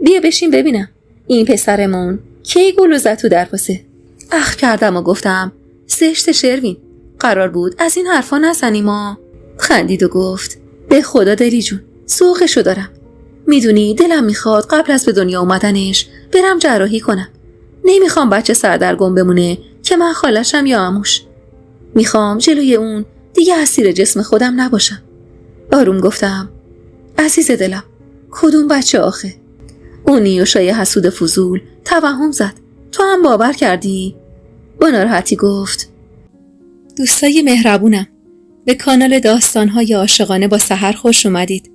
بیا بشین ببینم این پسرمون کی گلو زد تو دروازه. اخ کردم و گفتم زشت شروین، قرار بود از این حرفا نزنیم. ما خندید و گفت به خدا دلی جون ذوقشو دارم. میدونی دلم میخواد قبل از به دنیا اومدنش برم جراحی کنم. نمیخوام بچه سردرگم بمونه که من خالشم یا عموش. میخوام جلوی اون دیگه اسیر جسم خودم نباشم. آروم گفتم عزیز دلم کدوم بچه آخه؟ اون نیوشای حسود فضول توهم زد. تو هم باور کردی؟ با ناراحتی گفت دوستای مهربونم، به کانال داستان‌های عاشقانه با سحر خوش اومدید.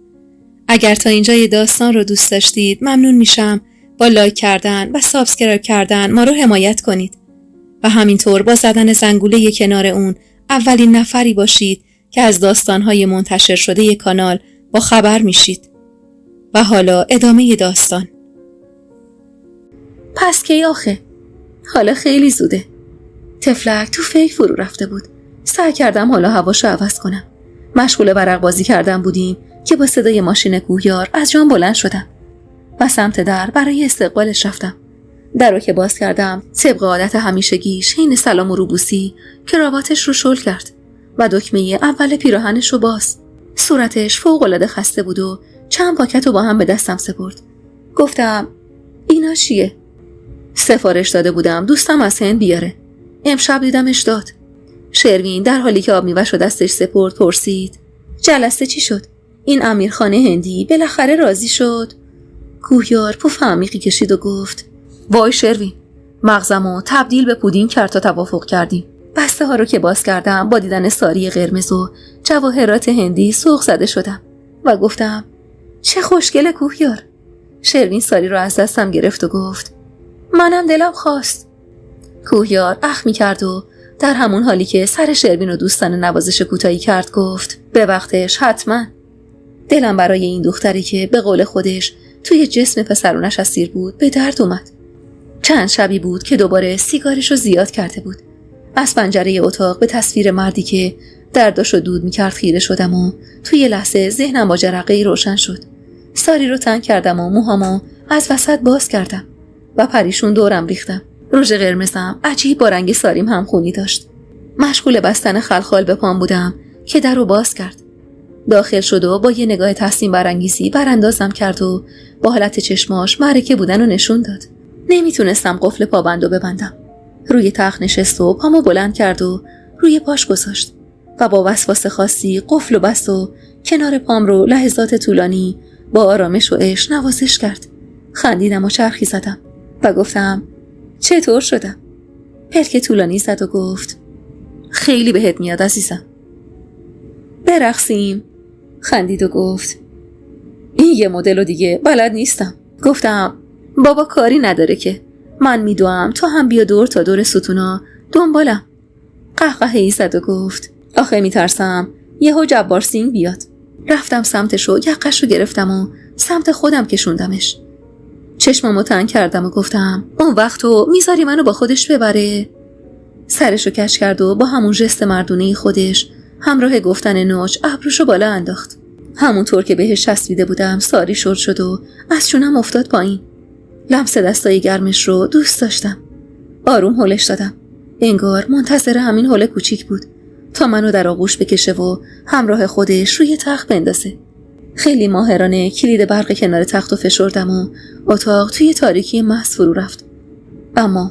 اگر تا اینجای داستان رو دوست داشتید ممنون میشم با لایک کردن و سابسکرایب کردن ما رو حمایت کنید و همینطور با زدن زنگوله کنار اون اولین نفری باشید که از داستان‌های منتشر شده کانال با خبر میشید. و حالا ادامه داستان. پس کی آخه؟ حالا خیلی زوده. تفلک تو فکر فرو رفته بود. سعی کردم حالا هواشو عوض کنم. مشغول ورق بازی کردن بودیم که با صدای ماشین کوهیار از جام بلند شدم و سمت در برای استقبالش رفتم. در رو که باز کردم طبق عادت همیشگیش حین سلام و روبوسی کراواتش رو شل کرد و دکمه اول پیراهنش رو باز. صورتش فوق‌العاده خسته بود و چند پاکت رو با هم به دستم سپرد. گفتم اینا چیه؟ سفارش داده بودم دوستم از هند بیاره. امشب دیدمش داد. شروین در حالی که آب میوه‌ش رو دستش سپرد پرسید جلسه چی شد؟ این امیرخانه هندی بالاخره راضی شد؟ کوهیار پف عمیقی کشید و گفت وای شروین، مغزمو تبدیل به پودینگ کرد تا توافق کردیم. بسته ها رو که باز کردم با دیدن ساری قرمز و جواهرات هندی سوق زده شدم و گفتم چه خوشگله کوهیار. شروین ساری رو از دستم گرفت و گفت منم دلم خواست. کوهیار اخ می کرد و در همون حالی که سر شروین و دوستان نوازش کوتاهی کرد گفت به وقتش حتما. دلم برای این دختری که به قول خودش توی جسم پسرونش اسیر بود به درد اومد. چند شبی بود که دوباره سیگارش رو زیاد کرده بود. از پنجره اتاق به تصویر مردی که درداشو دود میکرد خیره شدم و توی لحظه ذهنم با جرقه‌ای روشن شد. ساری رو تنگ کردم و موهامو از وسط باز کردم و پریشون دورم ریختم. رژ قرمزم عجیب با رنگ ساریم همخونی داشت. مشغول بستن خلخال به پام بودم که در رو باز کرد. داخل شد و با یه نگاه تحسین برانگیزی براندازم کرد و با حالت چشماش معرکه بودن رو نشون داد. نمیتونستم قفل پابندو ببندم. روی تخت نشست و پامو بلند کرد و روی پاش گذاشت و با وسواس خاصی قفل بست و کنار پام رو لحظات طولانی با آرامش و عشق نوازش کرد. خندیدم و چرخی زدم و گفتم چطور شدم؟ پلک طولانی زد و گفت خیلی بهت میاد عزیزم. برقصیم؟ خندید و گفت این یه مدل دیگه بلد نیستم. گفتم بابا کاری نداره که، من میدوام تو هم بیا دور تا دور ستونا دنبالم. قهقهه‌ای زد و گفت آخه میترسم یهو جبار سینگ بیاد. رفتم سمتش و یقه‌شو گرفتم و سمت خودم کشوندمش. چشممو تنگ کردم و گفتم اون وقت تو میذاری منو با خودش ببره؟ سرشو کش کرد و با همون ژست مردونه‌ای خودش همراه گفتن نوچ ابروشو بالا انداخت. همونطور که بهش چسبیده بودم ساری شل شد و از شونم افتاد پایین. لمس دستای گرمش رو دوست داشتم. آروم هلش دادم. انگار منتظر همین هل کوچیک بود تا منو در آغوش بکشه و همراه خودش روی تخت بندازه. خیلی ماهرانه کلید برق کنار تخت رو فشردم و اتاق توی تاریکی محض فرو رفت. اما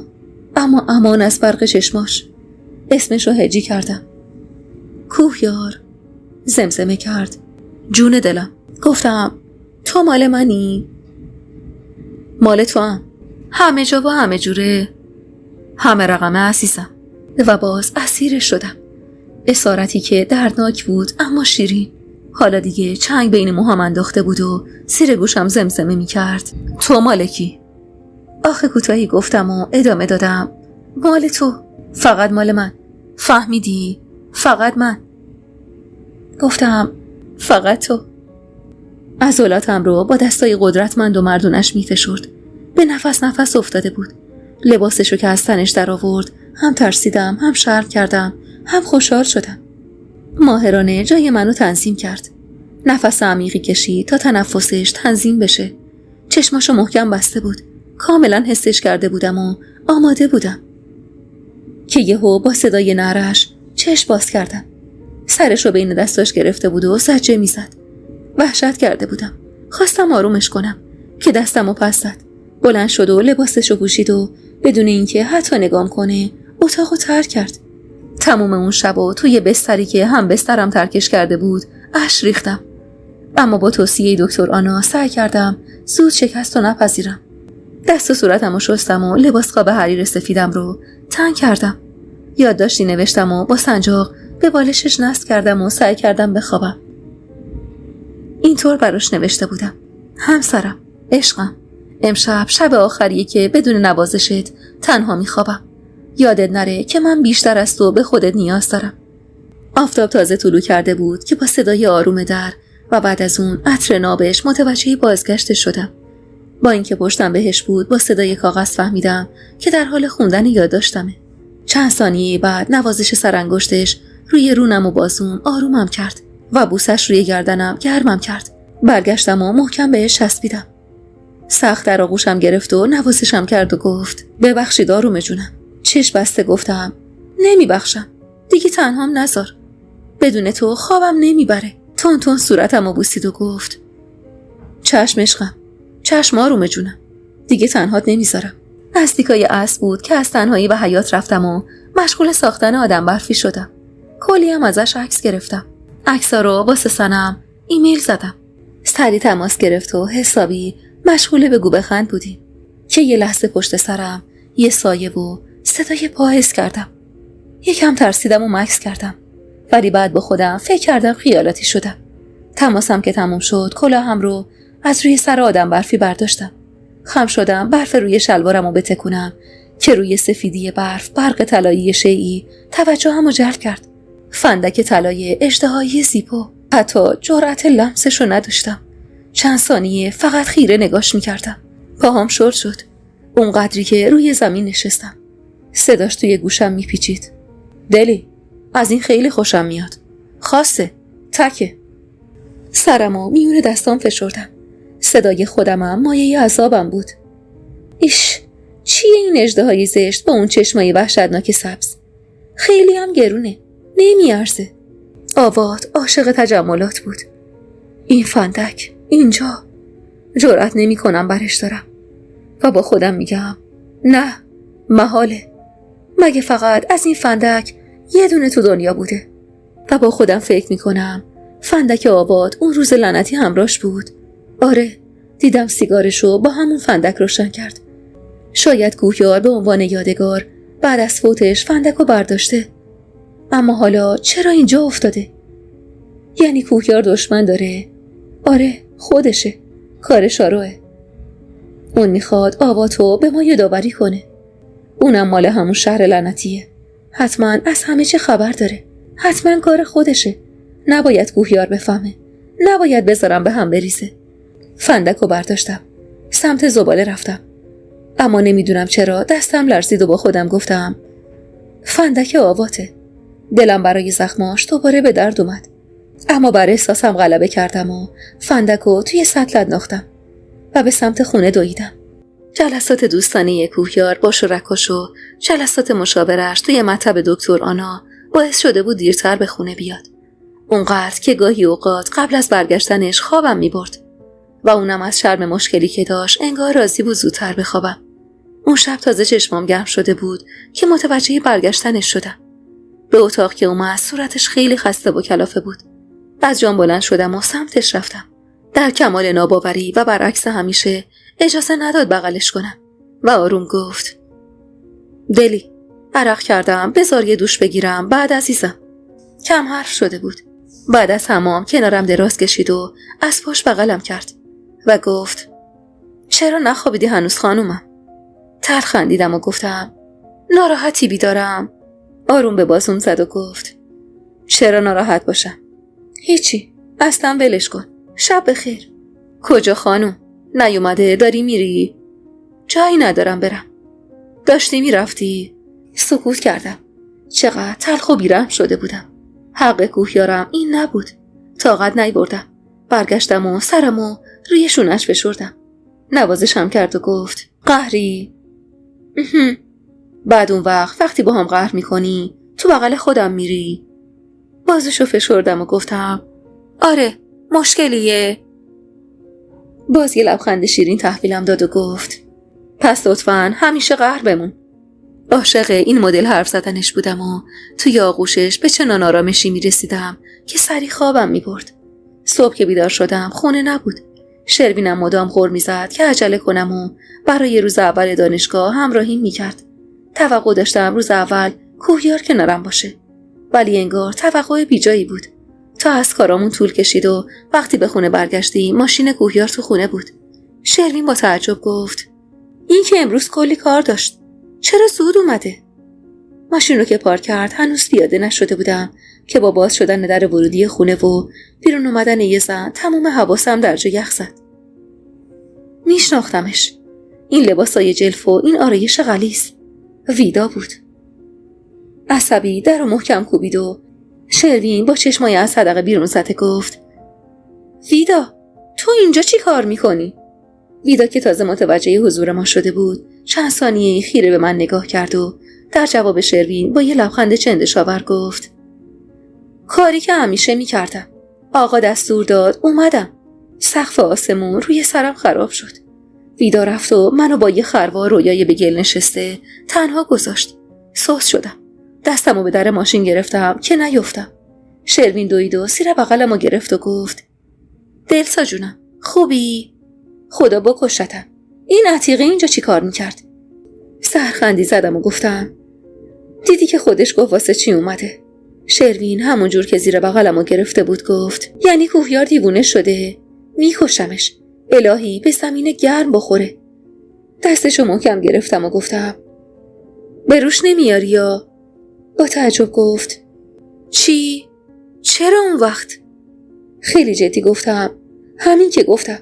امان از برق چشماش. اسمش رو هجی کردم. کوهیار زمزمه کرد. جون دلم. گفتم تو مال منی؟ مال تو هم. همه جا و همه جوره، همه رقمه عزیزم. و باز اسیرش شدم. اسارتی که دردناک بود اما شیرین. حالا دیگه چنگ بین موهام انداخته بود و زیر گوشم زمزمه می کرد تو مالکی؟ آخه کوتاهی گفتم و ادامه دادم مال تو، فقط مال من، فهمیدی؟ فقط من. گفتم فقط تو. عضلاتم رو با دستای قدرتمند و مردونش می فشرد. به نفس افتاده بود. لباسشو که از تنش در آورد هم ترسیدم، هم شرم کردم، هم خوشحال شدم. ماهرانه جای منو تنظیم کرد. نفس عمیقی کشید تا تنفسش تنظیم بشه. چشماشو محکم بسته بود. کاملا حسش کرده بودم و آماده بودم که یهو با صدای نعره‌اش چشم باز کردم. سرشو بین دستاش گرفته بود و زجه میزد. وحشت کرده بودم. خواستم آرومش کنم که دستمو پس زد. بلند شد و لباسشو پوشید و بدون اینکه حتی نگام کنه اتاقو ترک کرد. تموم اون شبو توی بستری که هم بسترم ترکش کرده بود اشک ریختم. اما با توصیه دکتر آنا سعی کردم زود شکست رو نپذیرم. دست و صورتمو شستم و لباس خواب حریر سفیدم رو تنگ کردم. یادداشتی نوشتم و با سنجاق به بالشش نصب کردم و سعی کردم بخوابم. اینطور براش نوشته بودم: همسرم، عشقم، امشب شب آخریه که بدون نوازشت تنها میخوابم. یادت نره که من بیشتر از تو به خودت نیاز دارم. آفتاب تازه طلوع کرده بود که با صدای آروم در و بعد از اون عطر نابش متوجه بازگشت شدم. با اینکه پشتم بهش بود با صدای کاغذ فهمیدم که در حال خوندن یادداشتمه. چند ثانیه بعد نوازش سرانگشتش روی رونم و بازوم آرومم کرد و بوسش روی گردنم گرمم کرد. برگشتم و محکم بهش چسبیدم. سخت در آغوشم گرفت و نوازشم کرد و گفت: ببخشید آرومه جونم. چشم بسته گفتم: نمیبخشم، دیگه تنهام نذار، بدون تو خوابم نمیبره. تون تون صورتم رو بوسید و گفت: چشم عشقم، چشم آرومه جونم، دیگه تنهات نمیذارم. نزدیکای عصر بود که از تنهایی و حیاط رفتم و مشغول ساختن آدم برفی شدم. کلی هم ازش عکس گرفتم. عکس‌ها رو واسه سنم ایمیل زدم. سری تماس گرفت و حسابی مشغول بگو بخند بودیم که یه لحظه پشت سرم یه سایه و صدای پا حس کردم. یکم ترسیدم و مکث کردم، ولی بعد با خودم فکر کردم خیالاتی شدم. تماسم که تموم شد کلاهم رو از روی سر آدم برفی برداشتم. خم شدم برف روی شلوارم رو بتکونم که روی سفیدی برف برق طلایی شیئی توجهمو جلب کرد. فندک طلای اشتهایی زیبا. حتی جرأت لمسش رو نداشتم. چند ثانیه فقط خیره نگاش میکردم. پاهام شل شد. اونقدری که روی زمین نشستم. صداش توی گوشم میپیچید: دلی، از این خیلی خوشم میاد. خاصه، تکه. سرمو میون دستام فشردم. صدای خودمم مایه عذابم بود. ایش، چیه این اژدهای زشت با اون چشمای وحشتناک سبز؟ خیلی هم گرونه، نمیارزه. آوات عاشق تجملات بود. این فندک اینجا، جرأت نمی کنم برش دارم و با خودم میگم نه، محاله. مگه فقط از این فندک یه دونه تو دنیا بوده؟ و با خودم فکر میکنم فندک آوات اون روز لعنتی همراهش بود. آره، دیدم سیگارشو با همون فندک روشن کرد. شاید کوهیار به عنوان یادگار بعد از فوتش فندکو برداشته. اما حالا چرا اینجا افتاده؟ یعنی کوهیار دشمن داره؟ آره، خودشه، کار شاروه. اون میخواد آواتو به ما یادآوری کنه. اونم مال همون شهر لعنتیه. حتما از همه چه خبر داره. حتما کار خودشه. نباید کوهیار بفهمه. نباید بذارم به هم بریزه. فندکو برداشتم. سمت زباله رفتم. اما نمیدونم چرا دستم لرزید و با خودم گفتم فندک آواته. دلم برای زخماش دوباره به درد اومد. اما بر احساسم غلبه کردم و فندکو توی سطل انداختم و به سمت خونه دویدم. جلسات دوستانه کوهیار با شرکاش و جلسات مشاورش توی مطب دکتر آنا باعث شده بود دیرتر به خونه بیاد. اونقدر که گاهی اوقات قبل از برگشتنش خوابم میبرد و اونم از شرم مشکلی که داشت انگار راضی بود زودتر بخوابم. اون شب تازه چشمام گرم شده بود که متوجه برگشتنش شدم. به اتاق که اومد صورتش خیلی خسته و کلافه بود. از جام بلند شدم و سمتش رفتم. در کمال ناباوری و برعکس همیشه اجازه نداد بغلش کنم و آروم گفت: دلی، عرق کردم، بذار یه دوش بگیرم بعد عزیزم. کم حرف شده بود. بعد از حمام کنارم دراز کشید و از پشت بغلم کرد و گفت: چرا نخوابیدی هنوز خانومم؟ تلخ خندیدم و گفتم: ناراحتی بیدارم. آروم به بازوم زد و گفت: چرا ناراحت باشم؟ هیچی، اصلا ولش کن. شب بخیر. کجا خانوم؟ نیومده؟ داری میری؟ جایی ندارم برم. داشتی میرفتی؟ سکوت کردم. چقدر تلخ و بیرحم شده بودم. حق کوهیارم این نبود. طاقت نیاوردم. برگشتم و سرمو روی شونش فشردم. نوازشم کرد و گفت قهری؟ بعد اون وقتی با هم قهر میکنی تو بغل خودم میری؟ بازوشو فشردم و گفتم آره مشکلیه. باز یه لبخند شیرین تحویلم داد و گفت پس لطفاً همیشه قهر بمون. عاشق این مدل حرف زدنش بودم و توی آغوشش به چنان آرامشی میرسیدم که سری خوابم میبرد. صبح که بیدار شدم خونه نبود. شروینم مدام غر میزد که عجله کنم و برای روز اول دانشگاه همراهیم میکرد. توقع داشتم روز اول کوهیار کنارم باشه، ولی انگار توقع بیجایی بود. تا از کارامون طول کشید و وقتی به خونه برگشتیم ماشین کوهیار تو خونه بود. شروین با تعجب گفت این که امروز کلی کار داشت، چرا زود اومده؟ ماشین رو که پارک کرد هنوز پیاده نشده بودم که با باز شدن در ورودی خونه و بیرون اومدن یه زن تمام حواسم در جا یخ زد. میشناختمش. این لباسای جلف و این آرایش غلیظ. ویدا بود. عصبی در رو محکم کوبید و شروین با چشمای از حدقه بیرون زده گفت ویدا تو اینجا چی کار میکنی؟ ویدا که تازه متوجه حضور ما شده بود چند ثانیه خیره به من نگاه کرد و در جواب شروین با یه لبخند چندشاور گفت کاری که همیشه میکردم. آقا دستور داد اومدم. سقف آسمون روی سرم خراب شد. ویدا رفت و منو با یه خروار رویای به گل نشسته تنها گذاشت. سوس شدم. دستمو به در ماشین گرفتم که نیفتم. شروین دوید و زیر بغلمو گرفت و گفت دلسا جونم خوبی؟ خدا بکشتم. این عتیقه اینجا چی کار میکرد؟ سرخندی زدم و گفتم دیدی که خودش گفت واسه چی اومده. شروین همون جور که زیر بغلمو گرفته بود گفت یعنی کوهیار دیوونه شده؟ میکشمش. الهی به زمین گرم بخوره. دستشو محکم گرفتم و گفتم به روش نمیاری یا؟ با تعجب گفت چی؟ چرا اون وقت؟ خیلی جدی گفتم همین که گفتم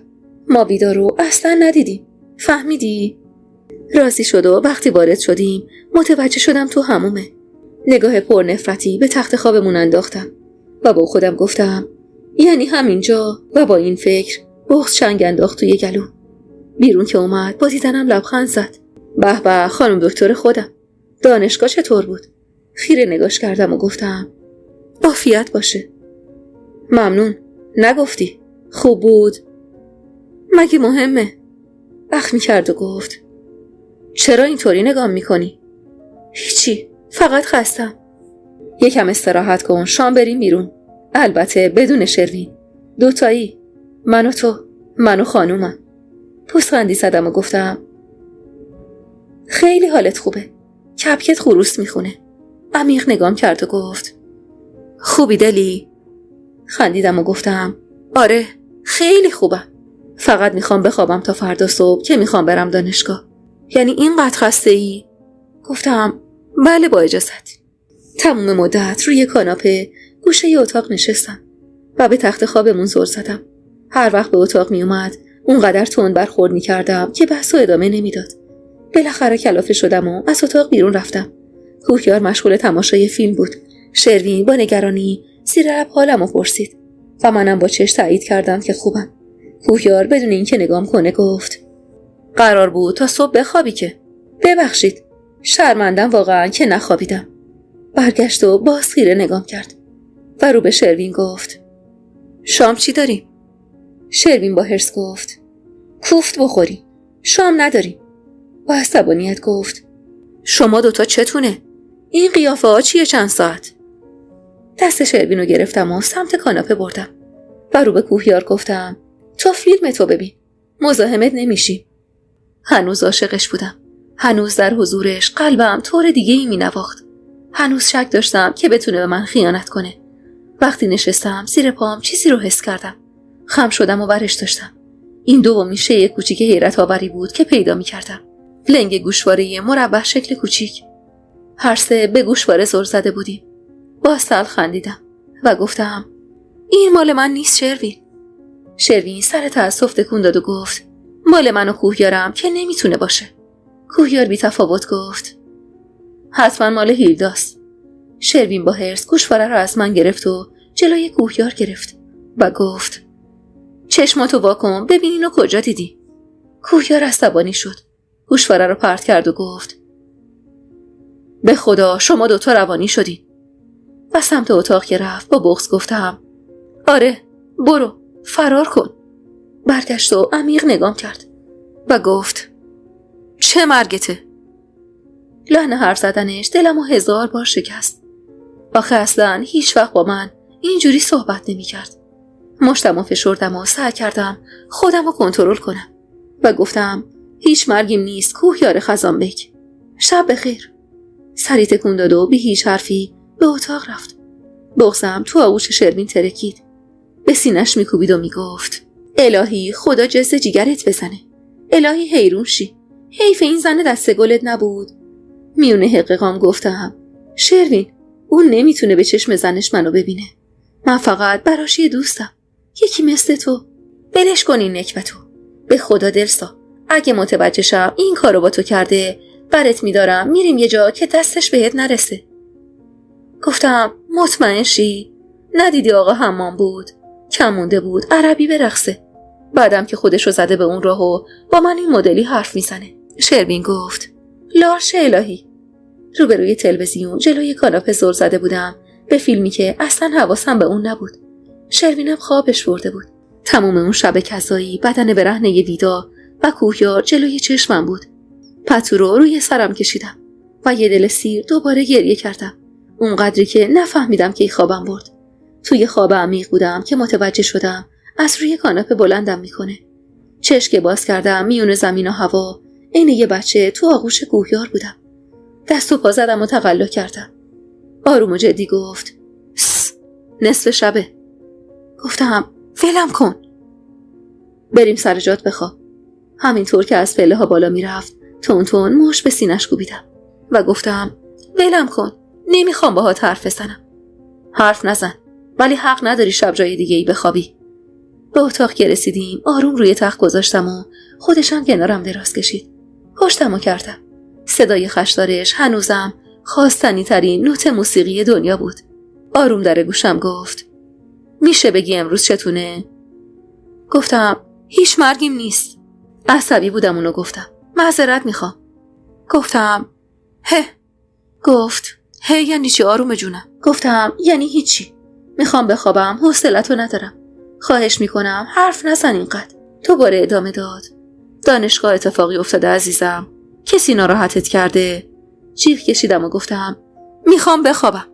ما ویدا رو اصلا ندیدیم. فهمیدی؟ راضی شد و وقتی وارد شدیم متوجه شدم تو حمومه. نگاه پر نفرتی به تخت خوابمون انداختم و با خودم گفتم یعنی همینجا. و با این فکر بغض چنگ انداخت توی گلو. بیرون که اومد با دیدنم لبخند زد. به به خانم دکتر خودم. دانشگاه چطور بود؟ خیره نگاش کردم و گفتم عافیت باشه. ممنون. نگفتی خوب بود؟ مگه مهمه؟ اخمی کرد و گفت چرا اینطوری نگام میکنی؟ هیچی، فقط خستم. یکم استراحت کن، شام بریم بیرون. البته بدون شروین. دوتایی، من و تو، من و خانومم. پوزخندی زدم و گفتم خیلی حالت خوبه. کپکت خروس میخونه. عمیق نگام کرد و گفت خوبی دلی؟ خندیدم و گفتم آره خیلی خوبم. فقط میخوام بخوابم تا فردا صبح که میخوام برم دانشگاه. یعنی اینقدر خسته ای؟ گفتم بله با اجازت. تموم مدت روی کاناپه گوشه اتاق نشستم و به تخت خوابمون زل زدم. هر وقت به اتاق می اومد اونقدر تند برخورد می کردم که بحث و ادامه نمیداد. بالاخره کلافه شدم و از اتاق بیرون رفتم. کوهیار مشغول تماشای فیلم بود. شروین با نگرانی زیر لب حالمو پرسید و منم با چشم تایید کردم که خوبم. کوهیار بدون اینکه نگام کنه گفت قرار بود تا صبح بخوابی که. ببخشید، شرمندم واقعا که نخوابیدم. برگشت و باز خیره نگام کرد و رو به شروین گفت شام چی داریم؟ شروین با حرص گفت کوفت بخوریم. شام نداریم. با عصبانیت گفت شما دوتا چتونه؟ این قیافه ها چیه چند ساعت؟ دست شروین رو گرفتم و سمت کاناپه بردم و رو به کوهیار گفتم تو فیلم تو ببین، مزاحمت نمیشی. هنوز عاشقش بودم. هنوز در حضورش قلبم طور دیگه ای می نواخت. هنوز شک داشتم که بتونه به من خیانت کنه. وقتی نشستم زیر پام چیزی رو حس کردم. خم شدم و برش داشتم. این دومین شیء کوچیک حیرت آوری بود که پیدا می کردم. لنگ گوشواره مربع شکل کوچیک. هر سه به گوشواره زل زده بودیم. با سل خندیدم و گفتم این مال من نیست شروین. شروین سر تأسف تکون داد و گفت مال من و کوهیارم که نمیتونه باشه. کوهیار بی تفاوت گفت حتما مال هیلداست. شروین با حرص گوشواره را از من گرفت و جلوی کوهیار گرفت و گفت چشماتو واکن ببین اینو کجا دیدی؟ کوهیار عصبانی شد. گوشواره رو پرت کرد و گفت به خدا شما دوتا روانی شدین. و سمت اتاق که رفت با بغض گفتم آره برو فرار کن. برگشت و عمیق نگام کرد و گفت چه مرگته؟ لحن حرف زدنش دلمو 1000 بار شکست. آخه اصلا هیچ وقت با من اینجوری صحبت نمی کرد. مشتمو فشردم و سعی کردم خودم رو کنترل کنم و گفتم هیچ مرگیم نیست کوهیار خزانبک. شب بخیر. سری تکون داد و بی هیچ حرفی به اتاق رفت. بغضم تو آغوش شروین ترکید. به سینش میکوبید و میگفت الهی خدا جز جیگرت بزنه. الهی حیرون شی. حیف این زن دسته گلت نبود. میونه حقیقام گفتم شروین اون نمیتونه به چشم زنش منو ببینه. من فقط براش یه دوستم. یکی مثل تو. بلش کن این نکبتو. به خدا دلسا اگه متوجه شم این کارو با تو کرده برات میدارم میریم یه جا که دستش بهت نرسه. گفتم مطمئن شی؟ ندیدی آقا حمام بود؟ کم مونده بود عربی برقصه. بعدم که خودشو زده به اون راه و با من این مدلی حرف میزنه. شروین گفت لارش الهی. روبروی تلویزیون جلوی کاناپه زل زده بودم به فیلمی که اصلا حواسم به اون نبود. شروینم خوابش برده بود. تموم اون شب کسایی بدن برهنه ویدا و کوهیار جلوی چشمم بود. پتو رو روی سرم کشیدم و یه دل سیر دوباره گریه کردم. اونقدری که نفهمیدم که خوابم برد. توی خواب عمیق بودم که متوجه شدم از روی کاناپه بلندم میکنه. چشم باز کردم میون زمین و هوا عین یه بچه تو آغوش کوهیار بودم. دست و پا زدم و تقلا کردم. آروم و جدی گفت نصف شبه. گفتم ولم کن. بریم سر جات بخواب. همینطور که از پله ها بالا میرفت تون تون مش به سینش کوبیدم و گفتم ولم کن. نمیخوام باهات حرف بزنم. حرف نزن ولی حق نداری شب جای دیگه ای بخوابی. به اتاق که رسیدیم آروم روی تخت گذاشتم و خودشم کنارم دراز کشید. پشتمو کردم. صدای خشدارش هنوزم خواستنی ترین نوت موسیقی دنیا بود. آروم در گوشم گفت میشه بگی امروز چتونه؟ گفتم هیچ مرگیم نیست. عصبی بودم اونو گفتم معذرت میخوام. گفتم هه. گفت هه یعنی چی آروم جونم؟ گفتم یعنی هیچی. میخوام بخوابم حوصله‌تو ندارم. خواهش میکنم حرف نزن اینقدر. دوباره ادامه داد دانشگاه اتفاقی افتاده عزیزم. کسی ناراحتت کرده؟ جیغ کشیدم و گفتم میخوام بخوابم.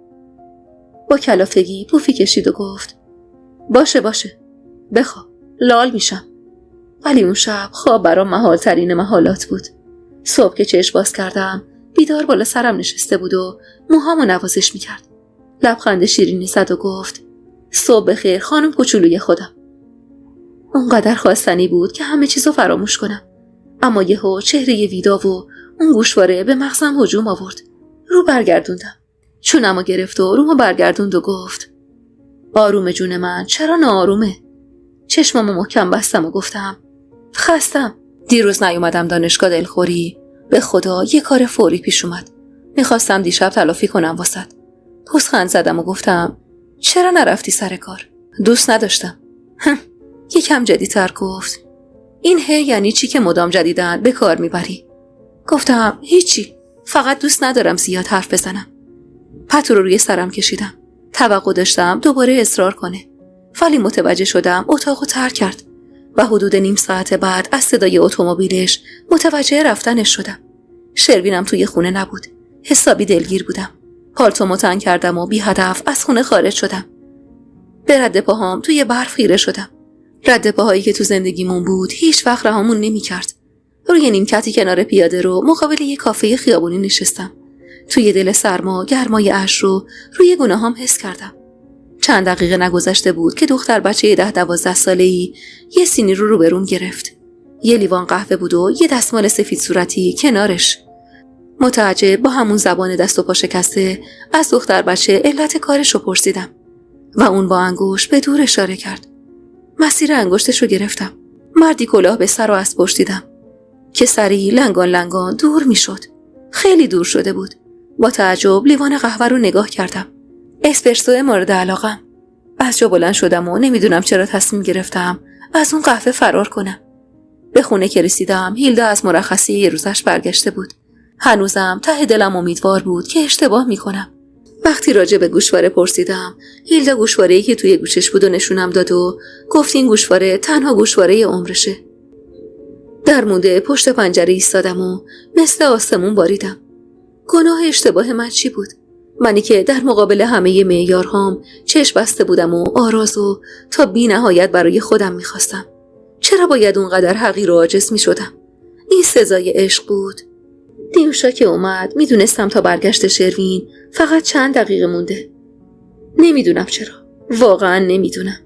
با کلافگی پوفی کشید و گفت باشه بخواب لال میشم. ولی اون شب خواب برام محال ترین محالات بود. صبح که چشم باز کردم بیدار بالا سرم نشسته بود و موهامو نوازش میکرد. لبخند شیرینی زد و گفت صبح بخیر خانم کوچولوی خودم. اونقدر خواستنی بود که همه چیزو فراموش کنم. اما یهو چهره ویدا و اون گوشواره به مغزم هجوم آورد. رو برگردوندم. چونمو گرفت و رومو برگردوند و گفت آروم جون من چرا ناآرومه؟ چشممو محکم بستم و گفتم خستم. دیروز نیومدم دانشگاه دلخوری. به خدا یه کار فوری پیش اومد. میخواستم دیشب تلافی کنم واسط. پوزخند زدم و گفتم چرا نرفتی سر کار؟ دوست نداشتم. یکم جدی‌تر گفت این هی یعنی چی که مدام جدیدن به کار میبری؟ گفتم هیچی. فقط دوست ندارم زیاد حرف بزنم. پتو رو روی سرم کشیدم. توقع داشتم دوباره اصرار کنه. ولی متوجه شدم اتاقو ترک کرد و حدود نیم ساعت بعد از صدای اتومبیلش متوجه رفتنش شدم. شروینم توی خونه نبود. حسابی دلگیر بودم. پالتومو تن کردم و بی هدف از خونه خارج شدم. به رد پاهام توی برف خیره شدم. رد پاهایی که تو زندگیمون بود هیچ وقت رهامون نمی کرد. روی نیمکتی کنار پیاده رو مقابل یه کافه خیابونی نشستم. توی دل سرما گرمای اشک رو روی گونه‌هام حس کردم. چند دقیقه نگذشته بود که دختر بچه 10-12 ساله‌ای یه سینی رو روبروم گرفت. یه لیوان قهوه بود و یه دستمال سفید صورتی کنارش. متعجب با همون زبان دست و پا شکسته از دختر بچه علت کارش رو پرسیدم و اون با انگشت به دور اشاره کرد. مسیر انگشتش رو گرفتم. مردی کلاه به سر و اسبش دیدم که سری لنگان دور می شد. خیلی دور شده بود. با تعجب لیوان قهوه رو نگاه کردم. اسپرسو مورد علاقم. از جا بلند شدم و نمیدونم چرا تصمیم گرفتم از اون قهوه فرار کنم. به خونه که رسیدم هیلدا از مرخصی یه روزش برگشته بود. هنوزم ته دلم امیدوار بود که اشتباه میکنم. وقتی راجع به گوشواره پرسیدم، هیلدا گوشواره‌ای که توی گوشش بود و نشونم داد و گفت این گوشواره تنها گوشواره عمرشه. در مونده پشت پنجره ایستادم و مثل آسمون باریدم. گناه اشتباه من چی بود؟ منی که در مقابل همه معیارهام چشم بسته بودم و آرازو تا بی نهایت برای خودم میخواستم. چرا باید اونقدر حقیر و عاجز میشدم؟ این سزای عشق بود. نیوشا که اومد میدونستم تا برگشت شروین فقط چند دقیقه مونده. نمیدونم چرا. واقعا نمیدونم.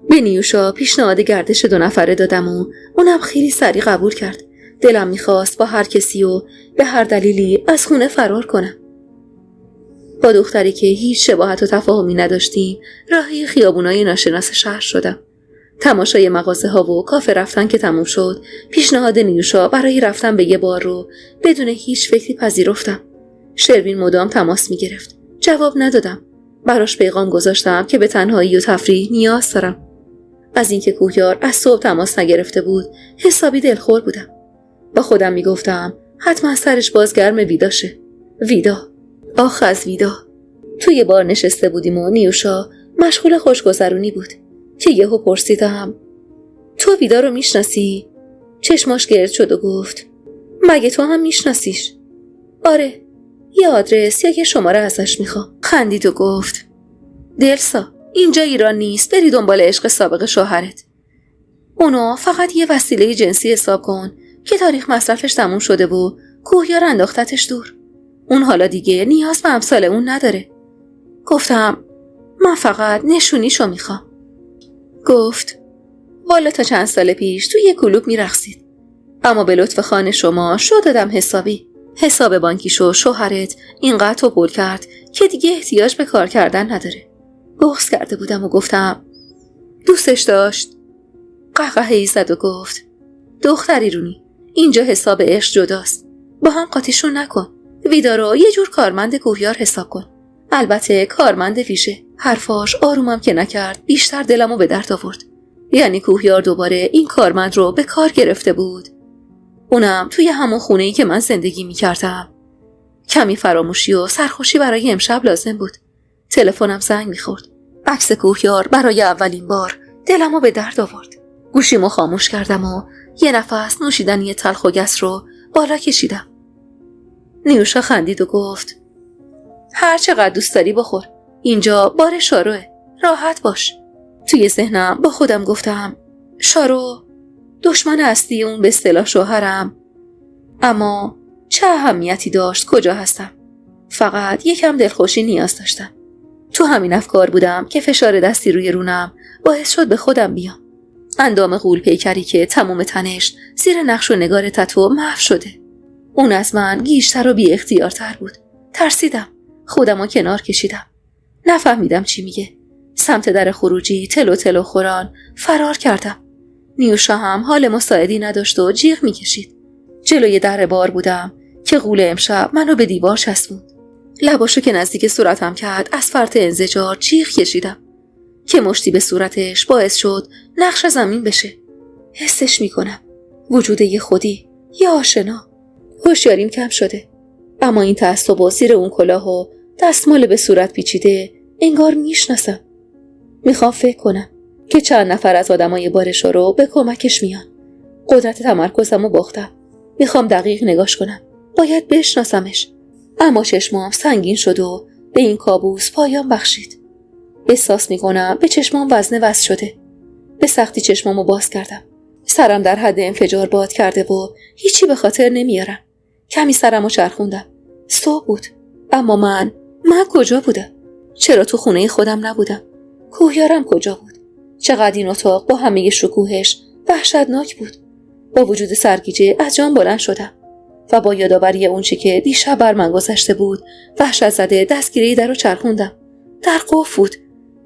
به نیوشا پیشنهاد گردش 2 نفره دادم و اونم خیلی سریع قبول کرد. دلم میخواست با هر کسی و به هر دلیلی از خونه فرار کنم. با دختری که هیچ شباهت و تفاهمی نداشتیم راهی خیابونای ناشناس شهر شدم. تماشای مغازه ها و کافه رفتن که تموم شد، پیشنهاد نیوشا برای رفتن به یه بار رو بدون هیچ فکری پذیرفتم. شروین مدام تماس می گرفت. جواب ندادم. براش پیغام گذاشتم که به تنهایی و تفریح نیاز دارم. از اینکه کوهیار از صبح تماس نگرفته بود حسابی دلخور بودم. با خودم می گفتم حتما سرش بازگرم ویداشه. ویدا. آخ از ویدا. توی بار نشسته بودیم و نیوشا مشغول خوشگذرونی بود که یهو پرسیدم تو ویدا رو میشناسی؟ چشماش گرد شد و گفت مگه تو هم میشناسیش؟ آره، یه آدرس یا یه شماره ازش میخوام. خندید و گفت دلسا، اینجا ایران نیست، بری دنبال عشق سابق شوهرت. اونو فقط یه وسیله جنسی حساب کن که تاریخ مصرفش تموم شده و کوهیار انداختتش دور. اون حالا دیگه نیاز به امثال اون نداره. گفتم من فقط نشونیشو میخوام. گفت والا تا چند سال پیش توی یه کلوب میرقصید، اما به لطف خانه شما شو دادم حسابی. حساب بانکیشو شوهرت اینقدر توپل کرد که دیگه احتیاج به کار کردن نداره. بغض کرده بودم و گفتم دوستش داشت. قهقهه‌ای زد و گفت دختری رونی، اینجا حساب عشق جداست، با هم قاطیشون نکن. ویدا رو یه جور کارمند کوهیار حساب کن، البته کارمند ویژه. حرفاش آرومم که نکرد بیشتر دلمو به درد آورد. یعنی کوهیار دوباره این کارمند رو به کار گرفته بود، اونم توی همون خونه‌ای که من زندگی می‌کردم. کمی فراموشی و سرخوشی برای امشب لازم بود. تلفنم زنگ می‌خورد. عکس کوهیار برای اولین بار دلمو به درد آورد. گوشیمو خاموش کردم و یه نفس نوشیدنی تلخ و گس رو بالا کشیدم. نیوشا خندید و گفت هر چقدر دوست داری بخور، اینجا بار شاروه، راحت باش. توی ذهنم با خودم گفتم شارو دشمن اصلی اون به اصطلاح شوهرم، اما چه اهمیتی داشت کجا هستم؟ فقط یکم دلخوشی نیاز داشتم. تو همین افکار بودم که فشار دستی روی رونم باعث شد به خودم بیام. اندام غول پیکری که تمام تنش زیر نقش و نگار تتو محو شده. اون از من گیج‌تر و بی اختیارتر بود. ترسیدم. خودمو کنار کشیدم. نفهمیدم چی میگه. سمت در خروجی تلو تلو خوران فرار کردم. نیوشا هم حال مساعدی نداشت و جیغ میکشید. جلوی در بار بودم که غول امشب منو به دیوار چسبوند. لباشو که نزدیک صورتم کرد از فرط انزجار جیغ کشیدم که مشتی به صورتش باعث شد نقش زمین بشه. حسش میکنم. وجود یه خودی، یه آشنا. هوشیاریم کم شده، اما این تعصب و زیر اون کلاه و دستمال به صورت پیچیده انگار میشناسم. میخوام فکر کنم که چند نفر از آدمای بارشو رو به کمکش میان. قدرت تمرکزمو باختم. میخوام دقیق نگاش کنم. باید بشناسمش. اما چشمام سنگین شد و به این کابوس پایان بخشید. احساس میکنم به چشمام وزنه وز شده. به سختی چشمامو باز کردم. سرم در حد انفجار باد کرده و هیچی به خاطر نمیارم. کمی سرمو چرخوندم. صبح بود. اما من کجا بودم؟ چرا تو خونه خودم نبودم؟ کوهیارم کجا بود؟ چقدر این اتاق با همه شکوهش وحشتناک بود. با وجود سرگیجه از جام بلند شدم و با یادآوری اون چی که دیشب بر من گذشته بود وحشت زده دستگیره در رو چرخوندم. در قفل بود.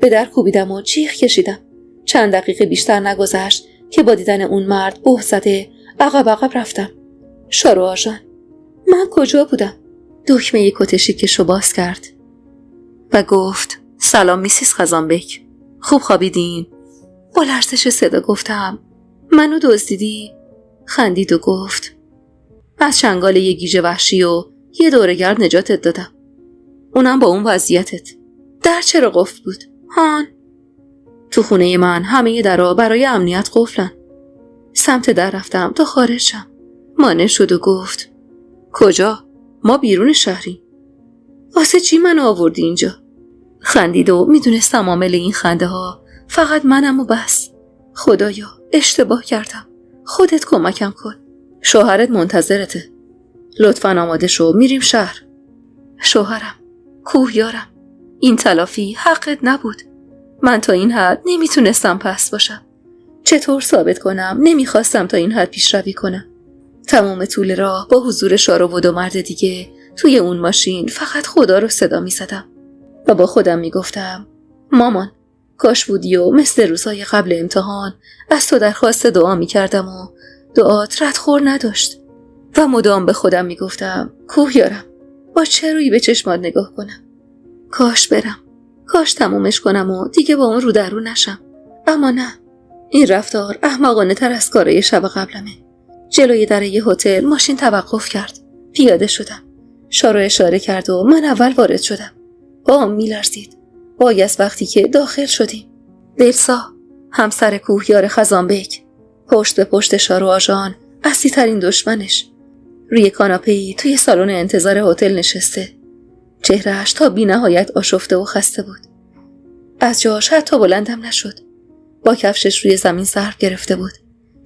به در کوبیدم و جیغ کشیدم. چند دقیقه بیشتر نگذشت که با دیدن اون مرد بهت زده عقب رفتم. شارو آژان، من کجا بودم؟ دکمه کت شیکش رو باز کرد و گفت سلام میسیس خزانبک، خوب خوابیدین؟ با لرزش صدا گفتم منو دزدیدی؟ خندید و گفت از چنگال یه گیج وحشی و یه دوره‌گرد نجاتت دادم. اونم با اون وضعیتت. در چرا قفل بود؟ هان؟ تو خونه من همه درها برای امنیت قفلن. سمت در رفتم تا خارج شم. مانع شد و گفت کجا؟ ما بیرون شهریم. واسه چی منو آوردی اینجا؟ خندید و میدونستم عامل این خنده ها فقط منم و بس. خدایا اشتباه کردم. خودت کمکم کن. شوهرت منتظرته. لطفاً آماده شو، میریم شهر. شوهرم، کوهیارم، این تلافی حقت نبود. من تا این حد نمیتونستم پس باشم. چطور ثابت کنم نمیخواستم تا این حد پیشروی کنم. تمام طول راه با حضور شارو و 2 مرد دیگه توی اون ماشین فقط خدا رو صدا میزدم و با خودم میگفتم مامان کاش بودی و مثل روزهای قبل امتحان از تو درخواست دعا میکردم و دعات ردخور نداشت. و مدام به خودم میگفتم کوهیارم با چه رویی به چشمات نگاه کنم. کاش برم، کاش تمومش کنم و دیگه با اون رو در رو نشم. اما نه، این رفتار احمقانه تر از کارای شب قبلمه. جلوی در یه هتل ماشین توقف کرد. پیاده شدم. شارو اشاره کرد و من اول وارد شدم. پاهم میلرزید. وای از وقتی که داخل شدیم. دلسا، همسر کوهیار خزانبک، پشت به پشت شارو آژان، اصلی ترین دشمنش، روی کاناپه‌ای توی سالن انتظار هتل نشسته. چهرهش تا بی نهایت آشفته و خسته بود. از جاش حتی بلندم نشد. با کفشش روی زمین ضرب گرفته بود.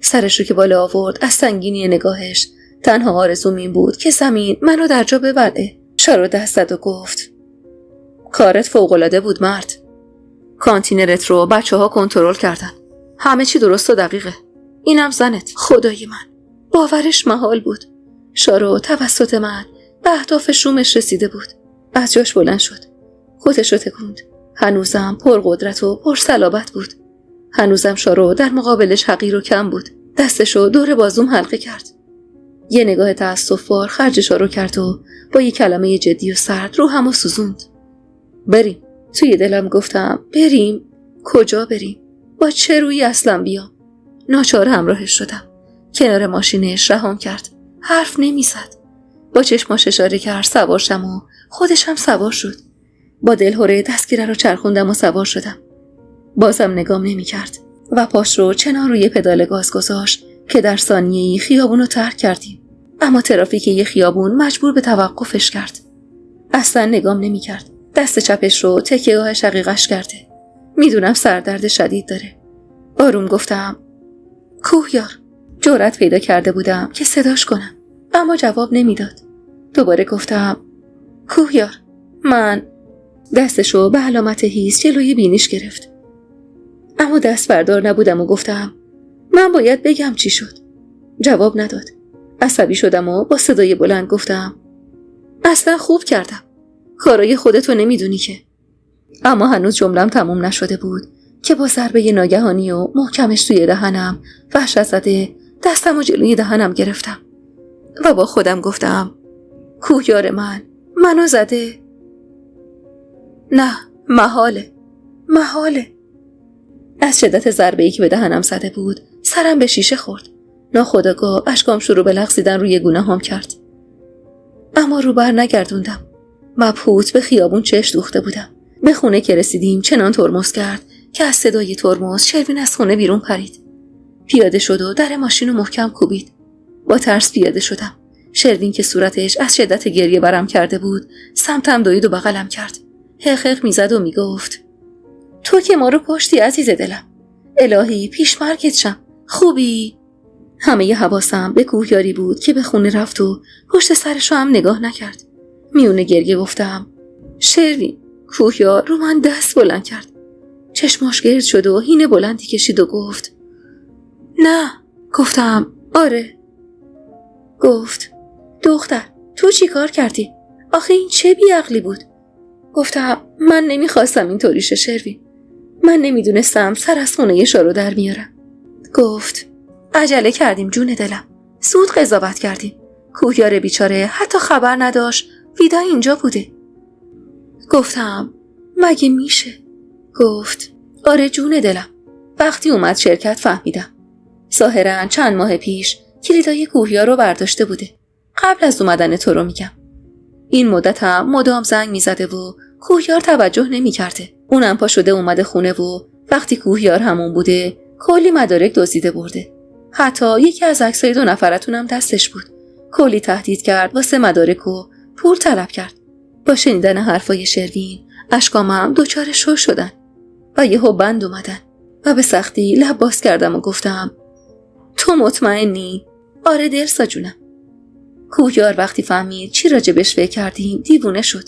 سرش رو که بالا آورد از سنگینی نگاهش تنها آرزوم این بود که زمین منو در جا ببلعه. شارو دست زد و گفت کارت فوق‌العاده بود مرد. کانتینرت رو بچه‌ها کنترل کردن. همه چی درست و دقیقه. اینم زنت. خدای من، باورش محال بود. شارو توسط من به اهداف شومش رسیده بود. از جاش بلند شد. کتش رو تکوند. هنوزم پرقدرت و پرصلابت بود. هنوزم شارو در مقابلش حقیر و کم بود. دستشو دور بازوم حلقه کرد. یه نگاه تأسف‌بار خرج شارو کرد و با یه کلمه جدی و سرد روحمو سوزوند. بریم. توی دلم گفتم بریم؟ کجا بریم؟ با چه رویی اصلا بیام؟ ناچار همراهش شدم. کنار ماشینش رهام کرد. حرف نمیزد. با چشماش اشاره کرد سوار شم و خودش هم سوار شد. با دلهره دستگیره رو چرخوندم و سوار شدم. بازم نگام نمی کرد و پاش رو چنان روی پدال گاز گذاشت که در ثانیه‌ای خیابون رو ترک کردیم. اما ترافیک یه خیابون مجبور به توقفش کرد. اصلا نگام نمی کرد. دست چپش رو تکیه‌گاه شقیقش کرده. میدونم سردرد شدید داره. آروم گفتم کوهیار. جرأت پیدا کرده بودم که صداش کنم اما جواب نمیداد. دوباره گفتم کوهیار. من دستشو به علامت هیس جلوی بینیش گرفت. اما دست بردار نبودم و گفتم من باید بگم چی شد. جواب نداد. عصبی شدم و با صدای بلند گفتم اصلا خوب کردم. کارای خودتو نمیدونی که. اما هنوز جملم تموم نشده بود که با ضربه ناگهانی و محکمش توی دهنم وحشت زده دستمو جلوی دهنم گرفتم و با خودم گفتم کوهیار منو زده. نه، محاله. از شدت ضربه‌ای که به دهنم زده بود سرم به شیشه خورد. ناخودآگاه اشکام شروع به لغزیدن روی گونه‌هام کرد. اما رو بر نگردوندم. مبهوت به خیابون چشم دوخته بودم. به خونه که رسیدیم چنان ترمز کرد که از صدای ترمز شروین از خونه بیرون پرید. پیاده شد و در ماشین رو محکم کوبید. با ترس پیاده شدم. شروین که صورتش از شدت گریه برم کرده بود سمتم دوید و بغلم کرد. حق میزد و میگفت تو که ما رو کشتی عزیز دلم. الهی پیش مرگت شم. خوبی؟ همه ی حواسم به کوهیاری بود که به خونه رفت و پشت سرش رو هم نگاه نکرد. میونه گریه گفتم شروین. کوهیار رو من دست بلند کرد. چشماش گرد شد و هینه بلندی کشید و گفت نه. گفتم آره. گفت دختر تو چی کار کردی؟ آخه این چه بیعقلی بود؟ گفتم من نمیخواستم اینطوری شه شروین. من نمیدونستم سر از خونه شارو در میارم. گفت عجله کردیم جون دلم. زود قضاوت کردیم. کوهیار بیچاره حتی خبر نداشت ویدا اینجا بوده. گفتم مگه میشه؟ گفت آره جون دلم. وقتی اومد شرکت فهمیدم. ظاهراً چند ماه پیش کلیدای کوهیار رو برداشته بوده. قبل از اومدن تو رو میگم. این مدت هم مدام زنگ میزده و کوهیار توجه نمیکرده. اونم پا شده اومده خونه و وقتی کوهیار همون بوده کلی مدارک دزدیده برده. حتی یکی از عکسای 2 نفرتون هم دستش بود. کلی تهدید کرد واسه مدارک و پول طلب کرد. با شنیدن حرفای شروین اشکامم دچار شوق شدن و یهو بند اومدن و به سختی لب باز کردم و گفتم تو مطمئنی؟ آره دلسا جونم. کوهیار وقتی فهمید چی راجبش فکر کردیم دیوونه شد.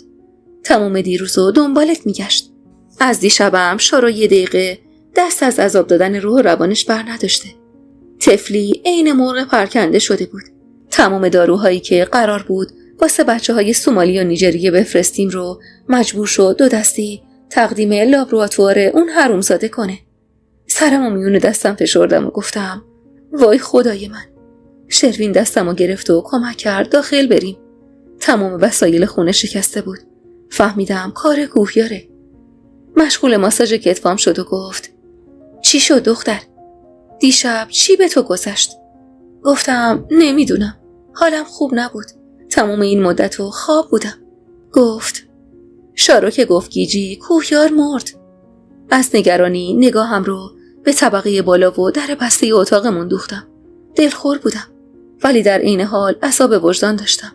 تمام دیروزو دنبالت میگشت. از دیشبم شارو 1 دقیقه دست از عذاب دادن روح و روانش بر نداشته. طفلی عین مرغ پرکنده شده بود. تمام داروهایی که قرار بود واسه بچه‌های سومالی و نیجریه بفرستیم رو مجبور شد 2 دستی تقدیم لابراتوار اون حرومزاده کنه. سرمو میون دستم فشردم و گفتم وای خدای من. شروین دستمو گرفت و کمک کرد داخل بریم. تمام وسایل خونه شکسته بود. فهمیدم کار کوهیاره. مشغول ماساژ کتفام شد و گفت چی شد دختر؟ دیشب چی به تو گذشت؟ گفتم نمیدونم. حالم خوب نبود. تمام این مدتو خواب بودم. گفت شارو که گفت گیجی کوهیار مرد. از نگرانی نگاهم رو به طبقه بالا و در بسته اتاقمون دوختم. دلخور بودم ولی در عین حال عصاب وجدان داشتم.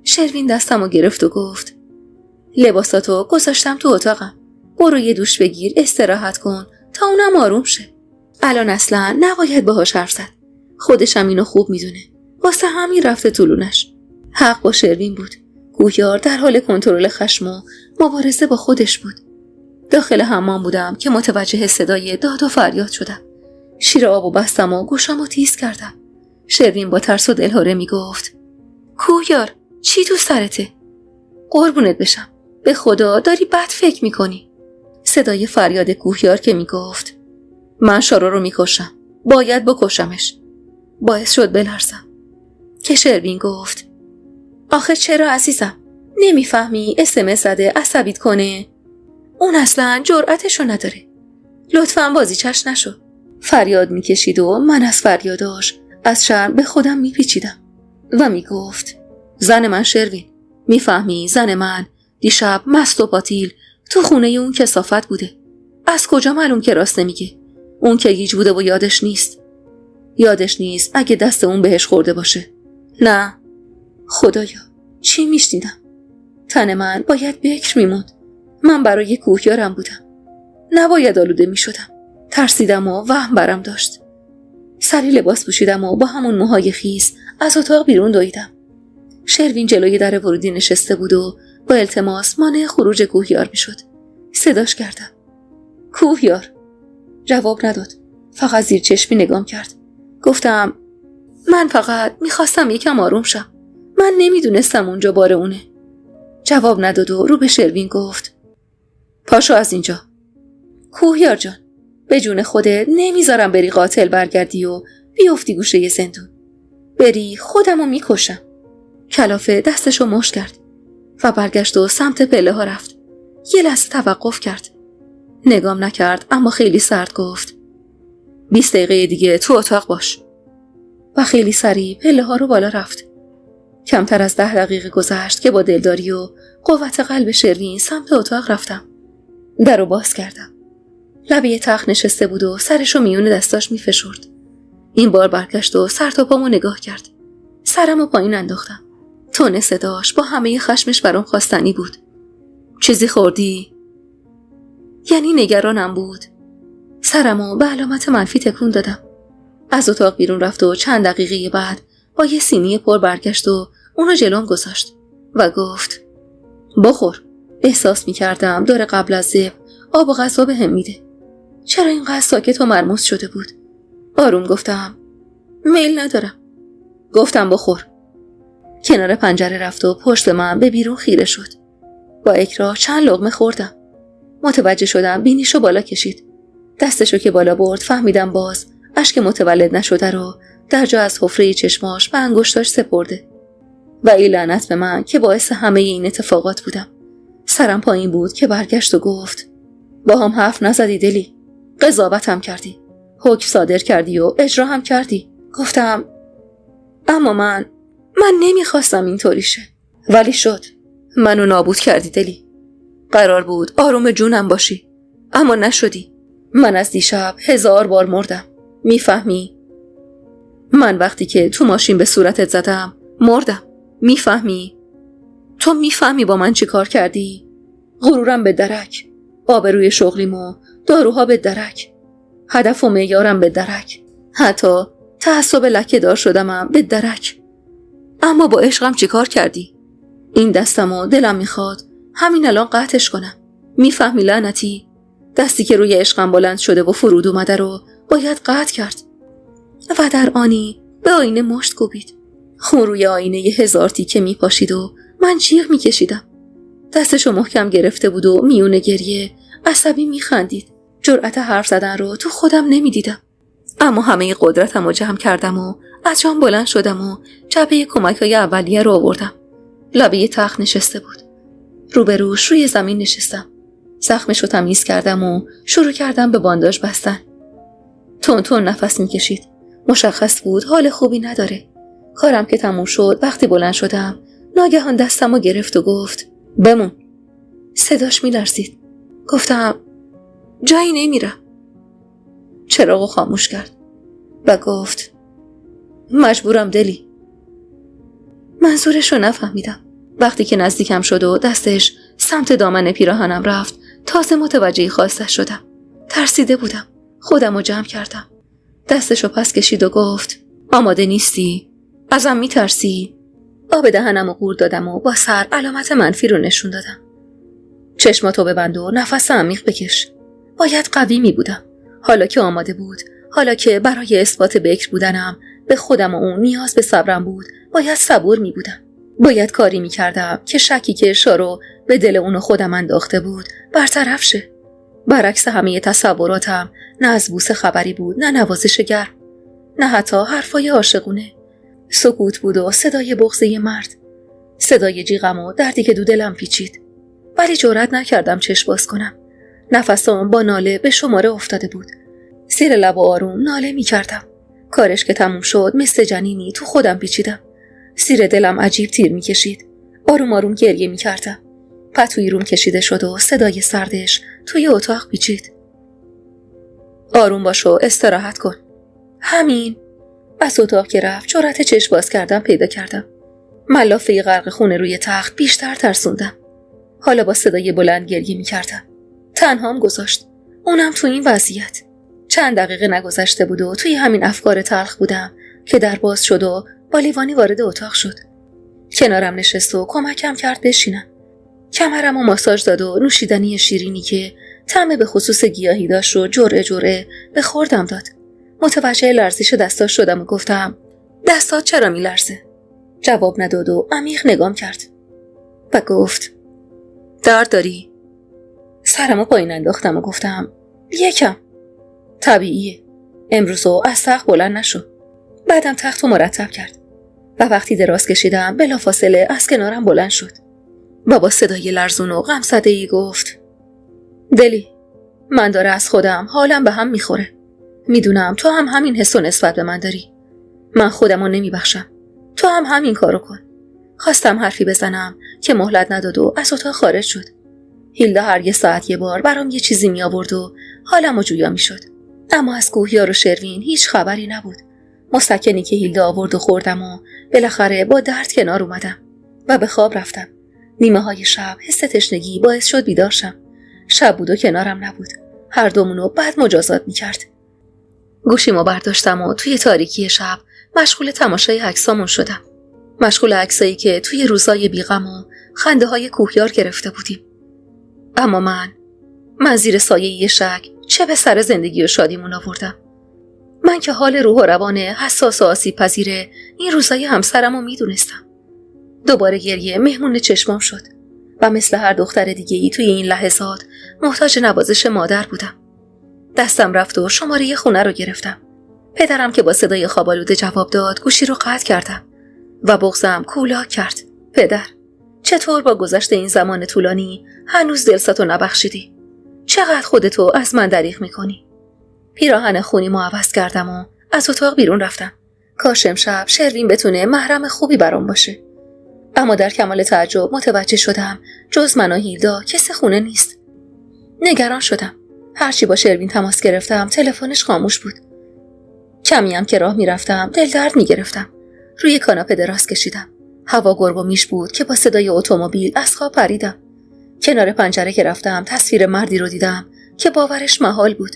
شروین دستمو گرفت و گفت لباساتو گذاشتم تو اتاقم. برو یه دوش بگیر استراحت کن تا اونم آروم شه. الان اصلا نباید باهاش حرف زد. خودشم اینو خوب میدونه. واسه همین رفته طولونش. حق با شروین بود. کوهیار در حال کنترل خشم و مبارزه با خودش بود. داخل حمام بودم که متوجه صدای داد و فریاد شدم. شیر آبو بستم و گوشمو تیز کردم. شروین با ترس و دلهره میگفت کوهیار چی تو سرته؟ قربونت بشم. به خدا داری بد فکر میکنی. صدای فریاد کوهیار که میگفت من شارو رو میکشم. باید بکشمش. باعث شد بلرزم. که شروین گفت آخه چرا عزیزم؟ نمیفهمی SMS زده عصبیت کنه؟ اون اصلا جرأتشو نداره. لطفاً بازیچش نشو. فریاد میکشید و من از فریاداش از شرم به خودم میپیچیدم و میگفت زن من شروین، میفهمی زن من دیشب مست و پاتیل تو خونه اون کثافت بوده. از کجا معلوم که راست نمیگه؟ اون که گیج بوده و یادش نیست اگه دست اون بهش خورده باشه. نه خدایا چی میشنیدم؟ تن من باید بکر میموند. من برای کوهیارم بودم. نباید آلوده میشدم. ترسیدم و وهم برم داشت. سری لباس پوشیدم و با همون موهای خیس از اتاق بیرون دویدم. شروین جلوی در ورودی نشسته بود و با التماس مانع خروج کوهیار میشد. صداش کردم. کوهیار. جواب نداد. فقط زیر چشمی نگام کرد. گفتم من فقط میخواستم یکم آروم شم. من نمیدونستم اونجا بار اونه. جواب نداد و رو به شروین گفت پاشو از اینجا. کوهیار جان به جون خودت نمیذارم بری قاتل برگردی و بیفتی گوشه زندون. بری خودمو میکشم. کلافه دستشو مشت کرد و برگشت و سمت پله ها رفت. یه لحظه توقف کرد. نگام نکرد اما خیلی سرد گفت 20 دقیقه دیگه تو اتاق باش. و خیلی سریع پله ها رو بالا رفت. کمتر از 10 دقیقه گذشت که با دلداری و قوت قلب شروین سمت اتاق رفتم. در رو باز کردم. لبه تخت نشسته بود و سرشو میون دستاش میفشرد. این بار برگشت و سر تا پامو نگاه کرد. سرمو پایین انداختم. تون صداش با همه خشمش برام خواستنی بود. چیزی خوردی؟ یعنی نگرانم بود. سرمو به علامت منفی تکون دادم. از اتاق بیرون رفت و چند دقیقه بعد با یه سینی پر برگشت و اونو جلوم گذاشت و گفت بخور. احساس میکردم داره قبل از ذبح آب و غذا بهم میده. چرا اینقدر ساکت و مرموز شده بود؟ آروم گفتم میل ندارم. گفتم بخور. کنار پنجره رفت و پشت من به بیرون خیره شد. با اکراه چند لقمه خوردم. متوجه شدم بینیشو بالا کشید. دستشو که بالا برد فهمیدم باز اشک متولد نشده رو در جا از حفره چشماش به انگشتاش سپرده. و ای لعنت به من که باعث همه این اتفاقات بودم. سرم پایین بود که برگشت و گفت با هم حرف نزدی دلی. قضاوت هم کردی. حکم صادر کردی و اجرا هم کردی. گفتم اما من نمیخواستم اینطوری شه، ولی شد. منو نابود کردی دلی. قرار بود آروم جونم باشی، اما نشدی. من از دیشب 1000 بار مردم. میفهمی؟ من وقتی که تو ماشین به صورتت زدم مردم. میفهمی؟ تو میفهمی با من چی کار کردی؟ غرورم به درک، آبروی شغلیمو، داروها به درک، هدف و معیارم به درک، حتی تعصب لکه دار شدمم به درک. اما با عشقم چی کار کردی؟ این دستمو دلم میخواد همین الان قطعش کنم. میفهمی لعنتی؟ دستی که روی عشقم بلند شده و فرود اومده رو باید قطع کرد. و در آنی به آینه مشت کوبید. خون روی آینه 1000 تیکه میپاشید و من جیغ میکشیدم. دستشو محکم گرفته بود و میونه گریه عصبی میخندید. جرأت حرف زدن رو تو خودم نمیدیدم. اما همه قدرتم رو جمع کردم و از جام بلند شدم و جعبه کمک‌های اولیه رو آوردم. لبه تخت نشسته بود. روبروش روی زمین نشستم. زخمش رو تمیز کردم و شروع کردم به بانداژ بستن. تون تون نفس میکشید. مشخص بود حال خوبی نداره. کارم که تموم شد وقتی بلند شدم ناگهان دستم رو گرفت و گفت بمون. صداش میلرزید. گفتم جایی نمیرم. چراغو خاموش کرد و گفت مجبورم دلی. منظورش رو نفهمیدم. وقتی که نزدیکم شد و دستش سمت دامن پیراهنم رفت تازه متوجه خواستش شدم. ترسیده بودم. خودم رو جمع کردم. دستشو پس کشید و گفت آماده نیستی؟ ازم میترسی؟ آب دهنم رو قورت دادم و با سر علامت منفی رو نشون دادم. چشماتو ببند و نفس عمیق بکش. باید قوی می بودم. حالا که آماده بود، حالا که برای اثبات بکر بودنم به خودم و اون نیاز به صبرم بود، باید صبور می بودم. باید کاری می کردم که شکی که اشارو به دل اونو خودم انداخته بود برطرف شه. برعکس همه تصوراتم نه از بوسه خبری بود، نه نوازش گرم، نه حتی حرفای عاشقونه. سکوت بود و صدای بغضه مرد، صدای جیغم و دردی که دو دلم پیچید. ولی جرئت نکردم چشم باز کنم. نفسام با ناله به شماره افتاده بود. زیر لب و آروم ناله می کردم. کارش که تموم شد مثل جنینی تو خودم پیچیدم. زیر دلم عجیب تیر می کشید. آروم آروم گریه می کردم. پتویی روم کشیده شد و صدای سردش توی اتاق پیچید. آروم باش و استراحت کن. همین. از اتاق که رفت جرأت چشم باز کردم پیدا کردم. ملافه غرق خون روی تخت بیشتر ترسوندم. حالا با صدای بلند گریه می کردم. تنهام گذاشت. اونم تو این وضعیت. چند دقیقه نگذشته بود و توی همین افکار تلخ بودم که در باز شد و با لیوانی وارد اتاق شد. کنارم نشست و کمکم کرد بشینم. کمرم و ماساژ داد و نوشیدنی شیرینی که طعم به خصوص گیاهی داشت رو جرعه جرعه به خوردم داد. متوجه لرزش دستاش شدم و گفتم دستات چرا می لرزه؟ جواب نداد و عمیق نگام کرد و گفت درد داری؟ سرمو پایین انداختم و گفتم یکم. طبیعیه. امروزو از تخت بلند نشو. بعدم تختو مرتب کرد و وقتی دراز کشیدم بلافاصله از کنارم بلند شد و با صدای لرزون و غمزده‌ای گفت دلی، من داره از خودم حالم به هم میخوره. میدونم تو هم همین حسو نسبت به من داری. من خودمو نمیبخشم. تو هم همین کارو کن. خواستم حرفی بزنم که مهلت نداد و از اتاق خارج شد. هیلدا هر 1 ساعت یه بار برام یه چیزی می آورد و حالمو جویا می شد. اما از کوهیار و شروین هیچ خبری نبود. مسکنی که هیلدا آورد و خوردم و بالاخره با درد کنار اومدم و به خواب رفتم. نیمه های شب حس تشنگی باعث شد بیدار شم. شب بود و کنارم نبود. هر دومونو بعد مجازات می کرد. گوشیمو برداشتم و توی تاریکی شب مشغول تماشای عکسامون شدم. مشغول عکسایی که توی روزای بیغم و خنده های کوهیار گرفته بودیم. اما من زیر سایه شک چه به سر زندگی و شادیمون آوردم. من که حال روح و روان حساس و آسیب پذیر این روزای همسرمو میدونستم. دوباره گریه مهمون چشمام شد و مثل هر دختر دیگه‌ای توی این لحظات محتاج نوازش مادر بودم. دستم رفت و شماره خونه رو گرفتم. پدرم که با صدای خواب‌آلوده جواب داد گوشی رو قطع کردم و بغضم کولاک کرد. پدر، چطور با گذشت این زمان طولانی هنوز دلستو نبخشیدی؟ چقدر خودتو از من دریغ میکنی؟ پیراهن خونیمو عوض کردم و از اتاق بیرون رفتم. کاش امشب شروین بتونه محرم خوبی برام باشه. اما در کمال تعجب متوجه شدم جز من و هیلدا کسی خونه نیست. نگران شدم. هرچی با شروین تماس گرفتم تلفنش خاموش بود. کمی هم که راه میرفتم دل درد میگرفتم. روی کاناپه دراز کشیدم. هوا گرگ و میش بود که با صدای اتومبیل از خواب پریدم. کنار پنجره که رفتم تصویر مردی رو دیدم که باورش محال بود.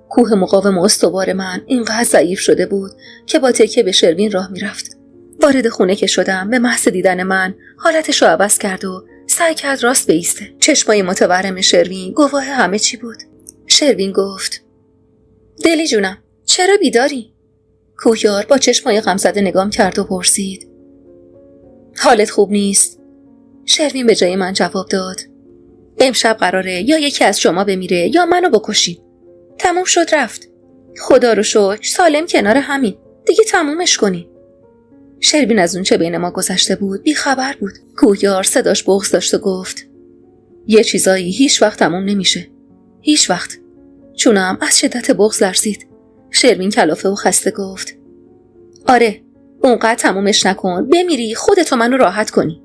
کوه مقاوم و استوار من اینقدر ضعیف شده بود که با تکیه به شروین راه میرفت. وارد خونه که شدم به محض دیدن من حالتش رو عوض کرد و سعی کرد راست بایسته. چشمای متورم شروین گواه همه چی بود. شروین گفت: دلی جونم چرا بیداری؟ کوهیار با چشمای غمزده نگام کرد و پرسید: حالت خوب نیست؟ شروین به جای من جواب داد: امشب قراره یا یکی از شما بمیره یا منو بکشین. تموم شد رفت. خدا رو شکر سالم کنار همین. دیگه تمومش کنین. شروین از اون چه بین ما گذشته بود بی خبر بود. کوهیار صداش بغض داشت و گفت: یه چیزایی هیچ وقت تموم نمیشه. هیچ وقت. چونم از شدت بغض لرزید. شروین کلافه و خسته گفت: آره اونقدر تمومش نکن بمیری خودتو منو راحت کنی.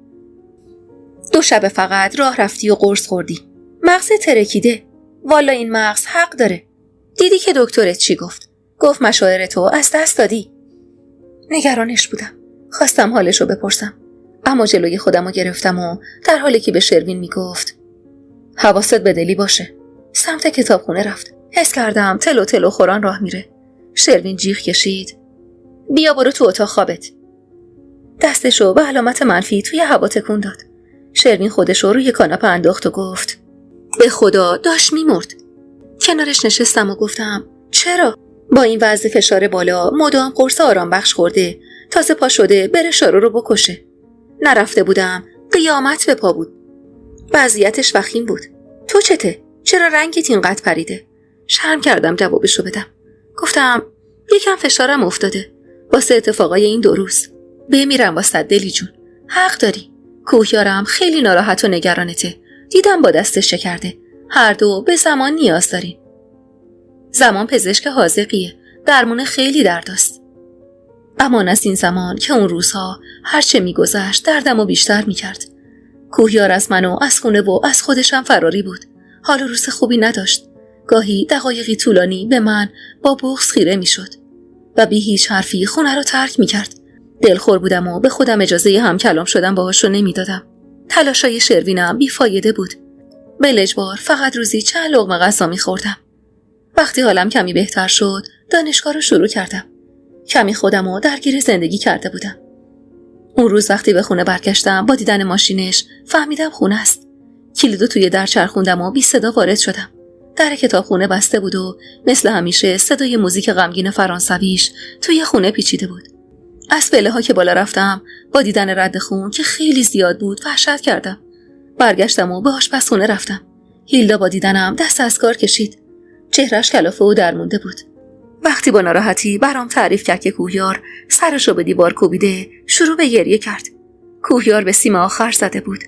2 شب فقط راه رفتی و قرص خوردی. مغزت ترکیده. والا این مغز حق داره. دیدی که دکترت چی گفت؟ گفت مشاعرتو از دست دادی. نگرانش بودم. خواستم حالشو بپرسم. اما جلوی خودمو گرفتم و در حالی که به شروین میگفت: حواست به دلی باشه. سمت کتابخونه رفت. حس کردم تلو تلو خوران راه میره. شروین جیغ کشید: بیا برو تو اتاق خوابت. دستشو به علامت منفی توی هوا تکون داد. شروین خودشو روی کاناپه انداخت و گفت: به خدا داشت میمرد. کنارش نشستم و گفتم: چرا؟ با این وضع فشار بالا مدام قرص آرام بخش خورده، تازه پا شده بره شارو رو بکشه. نرفته بودم قیامت به پا بود. وضعیتش وخیم بود. تو چته؟ چرا رنگت اینقدر پریده؟ شرم کردم جوابشو بدم. گفتم: یکم فشارم افتاده واسه اتفاقای این 2 روز. بمیرم واسه دلی جون. حق داری. کوهیارم خیلی ناراحت و نگرانته. دیدم با دستش چه کرده. هر دو به زمان نیاز داریم. زمان پزشک حاذقیه. درمون خیلی درداست. امان از این زمان که اون روزها هرچه میگذشت دردمو بیشتر میکرد. کوهیار از منو از خونه و از خودشم فراری بود. حال روز خوبی نداشت. گاهی دقایقی طولانی به من با بغض خیره میشد و بی هیچ حرفی خونه رو ترک میکرد. دلخور بودم و به خودم اجازه هم کلام شدن باهاش رو نمیدادم. تلاشای شروینم بیفایده بود. بلجبار فقط روزی چند لقمه غذا میخوردم. وقتی حالم کمی بهتر شد دانشگاه رو شروع کردم. کمی خودمو درگیر زندگی کرده بودم. اون روز وقتی به خونه برگشتم با دیدن ماشینش فهمیدم خونه است. کلیدو توی در چرخوندم و بی صدا وارد شدم. در کتابخونه بسته بود و مثل همیشه صدای موزیک غمگین فرانسویش توی خونه پیچیده بود. از پله ها که بالا رفتم با دیدن رد خون که خیلی زیاد بود وحشت کردم. برگشتم و به آشپزخونه رفتم. هیلدا با دیدنم دست از کار کشید. چهرش کلافه و درمونده بود. وقتی با ناراحتی برام تعریف کرد که کوهیار سرش رو به دیوار کوبیده شروع به گریه کرد. کوهیار به سیم آخر زده بود.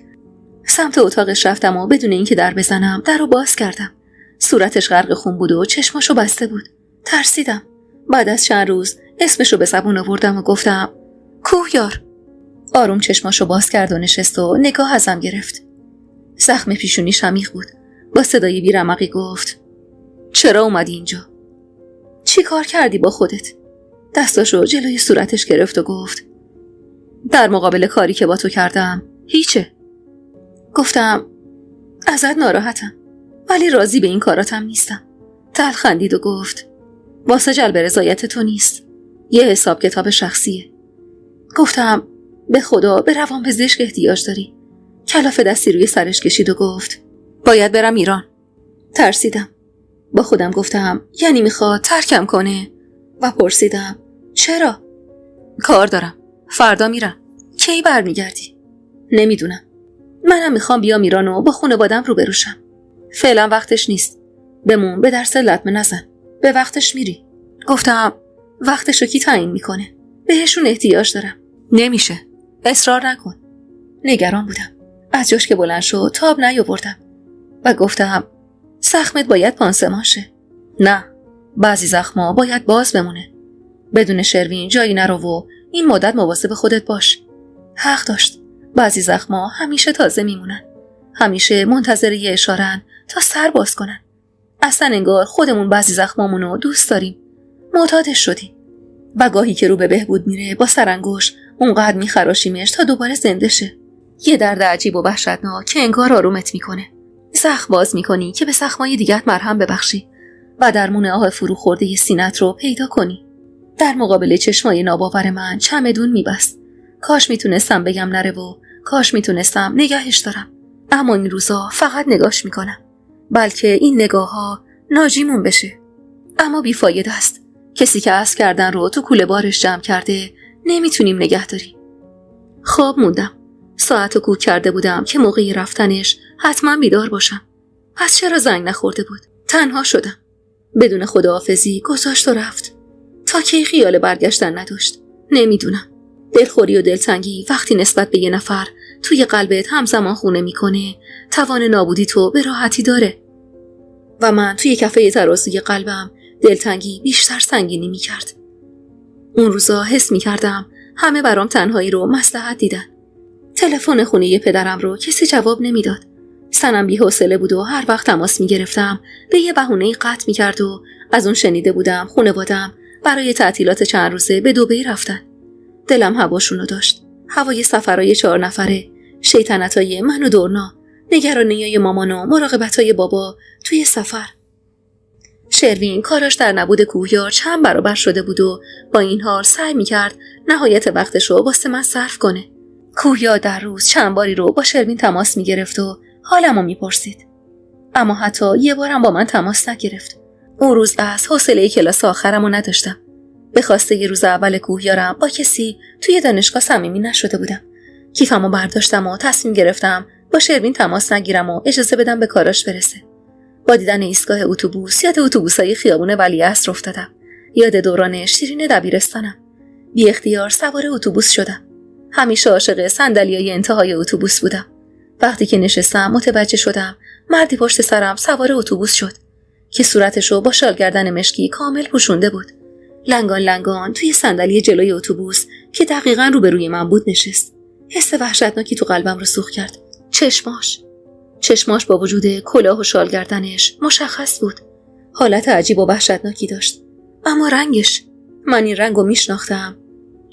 سمت اتاقش رفتم و بدون اینکه در بزنم در رو باز کردم. صورتش غرق خون بود و چشماشو بسته بود. ترسیدم. بعد از چند روز اسمشو به زبون آوردم و گفتم: کوهیار. آروم چشماشو باز کرد و نشست و نگاه ازم گرفت. زخم پیشونیش عمیق بود. با صدای بیرمقی گفت: چرا اومدی اینجا؟ چی کار کردی با خودت؟ دستاشو جلوی صورتش گرفت و گفت: در مقابل کاری که با تو کردم هیچه. گفتم: ازت ناراحتم ولی راضی به این کاراتم نیستم. تلخ خندید و گفت: واسه جلب رضایت تو نیست. یه حساب کتاب شخصیه. گفتم: به خدا به روانپزشک احتیاج داری. کلافه دستی روی سرش کشید و گفت: باید برم ایران. ترسیدم. با خودم گفتم یعنی میخواد ترکم کنه و پرسیدم: چرا؟ کار دارم. فردا میرم. کی برمیگردی؟ نمیدونم. منم میخوام بیام ایران و با خانواده‌ام روبرو شم. فعلا وقتش نیست. بمون به درس لطمه نزن. به وقتش میری. گفتم: وقتشو کی تعیین میکنه؟ بهشون احتیاج دارم. نمیشه. اصرار نکن. نگران بودم. از جاش که بلند شد تاب نیاوردم و گفتم: زخمت باید پانسمان شه. نه، بعضی زخما باید باز بمونه. بدون شروین جایی نرو و این مدت مواظب خودت باش. حق داشت. بعضی زخما همیشه تازه میمونن. همیشه منتظر یه اشاره‌ن تا سر باز کنن. اصلا انگار خودمون بعضی زخمامونو دوست داریم. معتادش شدیم. و گاهی که رو به بهبود میره با سرانگوش اونقدر میخراشیمش تا دوباره زنده شه. یه درد عجیب و وحشتناک که انگار آرومت میکنه. زخم باز میکنی که به زخمای دیگت مرهم ببخشی و درمون آه فرو خورده سینت رو پیدا کنی. در مقابل چشمای ناباور من چمدون میبست. کاش میتونستم بگم نره و کاش میتونستم نگهش دارم. اما این روزا فقط نگاش میکنم. بلکه این نگاه ها ناجیمون بشه. اما بیفایده است. کسی که عزم کردن رو تو کوله بارش جمع کرده نمیتونیم نگه داریم. خواب موندم. ساعتو کوک کرده بودم که موقع رفتنش حتما بیدار باشم. پس چرا زنگ نخورده بود؟ تنها شدم. بدون خداحافظی گذاشت و رفت. تا کی خیال برگشتن نداشت؟ نمیدونم. دلخوری و دلتنگی وقتی نسبت به یه نفر توی قلبت همزمان خونه میکنه توان نابودی تو به راحتی داره. و من توی کفه ترازوی قلبم دلتنگی بیشتر سنگینی میکرد. اون روزا حس میکردم همه برام تنهایی رو مصلحت دیدن. تلفن خونه پدرم رو کسی جواب نمیداد. سنم بی‌حوصله بود و هر وقت تماس میگرفتم به یه بهونه‌ای قطع میکرد و از اون شنیده بودم خانواده‌ام برای تعطیلات چند روزه به دبی رفتن. دلم هواشونو داشت. هوای سفرهای 4 نفره، شیطنتای من و دورنا، نگرانیای مامان و مراقبتای بابا توی سفر. شروین کاراش در نبود کوهیار چند برابر شده بود و با این حال سعی میکرد نهایت وقتشو واسه من صرف کنه. کوهیار در روز چند باری رو با شروین تماس میگرفت و حالمو میپرسید. اما حتی یه بارم با من تماس نگرفت. اون روز از حوصله کلاس آخرمو نداشتم. به خواسته یه روز اول کوهیارم با کسی توی دانشگاه صمیمی نشده بودم. کیفمو برداشتم و تصمیم گرفتم با شروین تماس نگیرم و اجازه بدم به کاراش برسه. با دیدن ایستگاه اتوبوس یاد اتوبوسای خیابون ولیعصر افتادم. یاد دوران شیرین دبیرستانم. بی اختیار سوار اتوبوس شدم. همیشه عاشق صندلیای انتهای اتوبوس بودم. وقتی که نشستم متوجه شدم مردی پشت سرم سوار اتوبوس شد که صورتشو با شال گردن مشکی کامل پوشونده بود. لنگان لنگان توی صندلی جلوی اتوبوس که دقیقاً روبروی من بود نشست. حس وحشتناکی تو قلبم رسوخ کرد. چشماش با وجود کلاه و شال گردنش مشخص بود. حالت عجیب و وحشتناکی داشت. اما رنگش، من این رنگو میشناختم.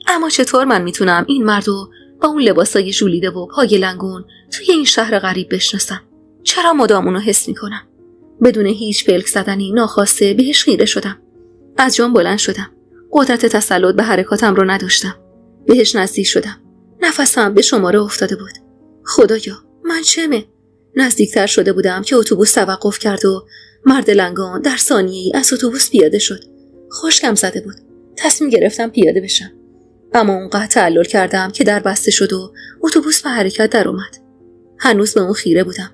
اما چطور من میتونم این مردو با اون لباسای ژولیده و پای لنگون توی این شهر غریب بشناسم؟ چرا مدام اونو حس میکنم؟ بدون هیچ پلک زدنی ناخواسته بهش خیره شدم. از جام بلند شدم. قدرت تسلط به حرکاتم رو نداشتم. بهش نزدیک شدم. نفسم به شماره افتاده بود. خدایا، من چمه؟ نزدیکتر شده بودم که اتوبوس توقف کرد و مرد لنگان در ثانیه‌ای از اتوبوس پیاده شد. خشکم زده بود. تصمیم گرفتم پیاده بشم. اما اونقدر تعلل کردم که در بسته شد و اتوبوس به حرکت در اومد. هنوز به اون خیره بودم.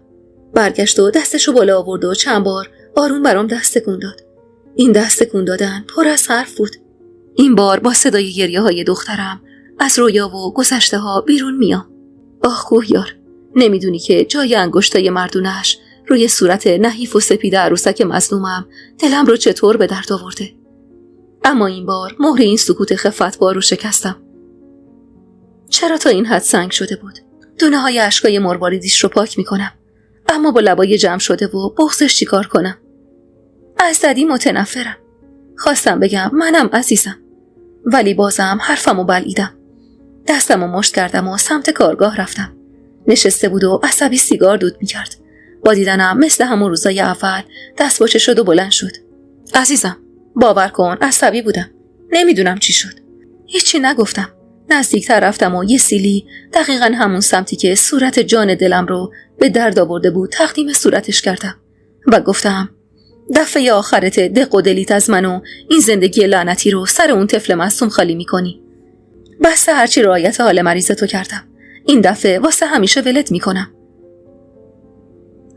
برگشت و دستشو بالا آورد و چند بار آروم برام دست تکون داد. این دست تکون دادن پر از حرف بود. این بار با صدای گریه‌های دخترم از رویا و گذشته ها بیرون میام. آخ کوهیار، نمیدونی که جای انگشتای مردونش روی صورت نحیف و سپید عروسک مظلومم دلم رو چطور به درد آورده. اما این بار مهر این سکوت خفت‌بار رو شکستم. چرا تا این حد سنگ شده بود؟ دونه های اشکای مرواریدیش رو پاک میکنم. اما با لبای جمع شده و بغضش چیکار کنم؟ از ددی متنفرم. خواستم بگم منم عزیزم، ولی بازم حرفمو بلعیدم. دستمو مشت کردم و سمت کارگاه رفتم. نشسته بود و عصبی سیگار دود میکرد. با دیدنم مثل همون روزای اول دست باچه شد و بلند شد. عزیزم، باور کن عصبی بودم. نمیدونم چی شد. هیچی نگفتم. نزدیکتر رفتم و یه سیلی دقیقاً همون سمتی که صورت جان دلم رو به درد آورده بود تقدیم صورتش کردم و گفتم دفعه آخرت دق و دلیت از من و این زندگی لعنتی رو سر اون طفل معصوم خالی میکنی. بس هرچی رعایت حال مریض تو کردم. این دفعه واسه همیشه ولت میکنم.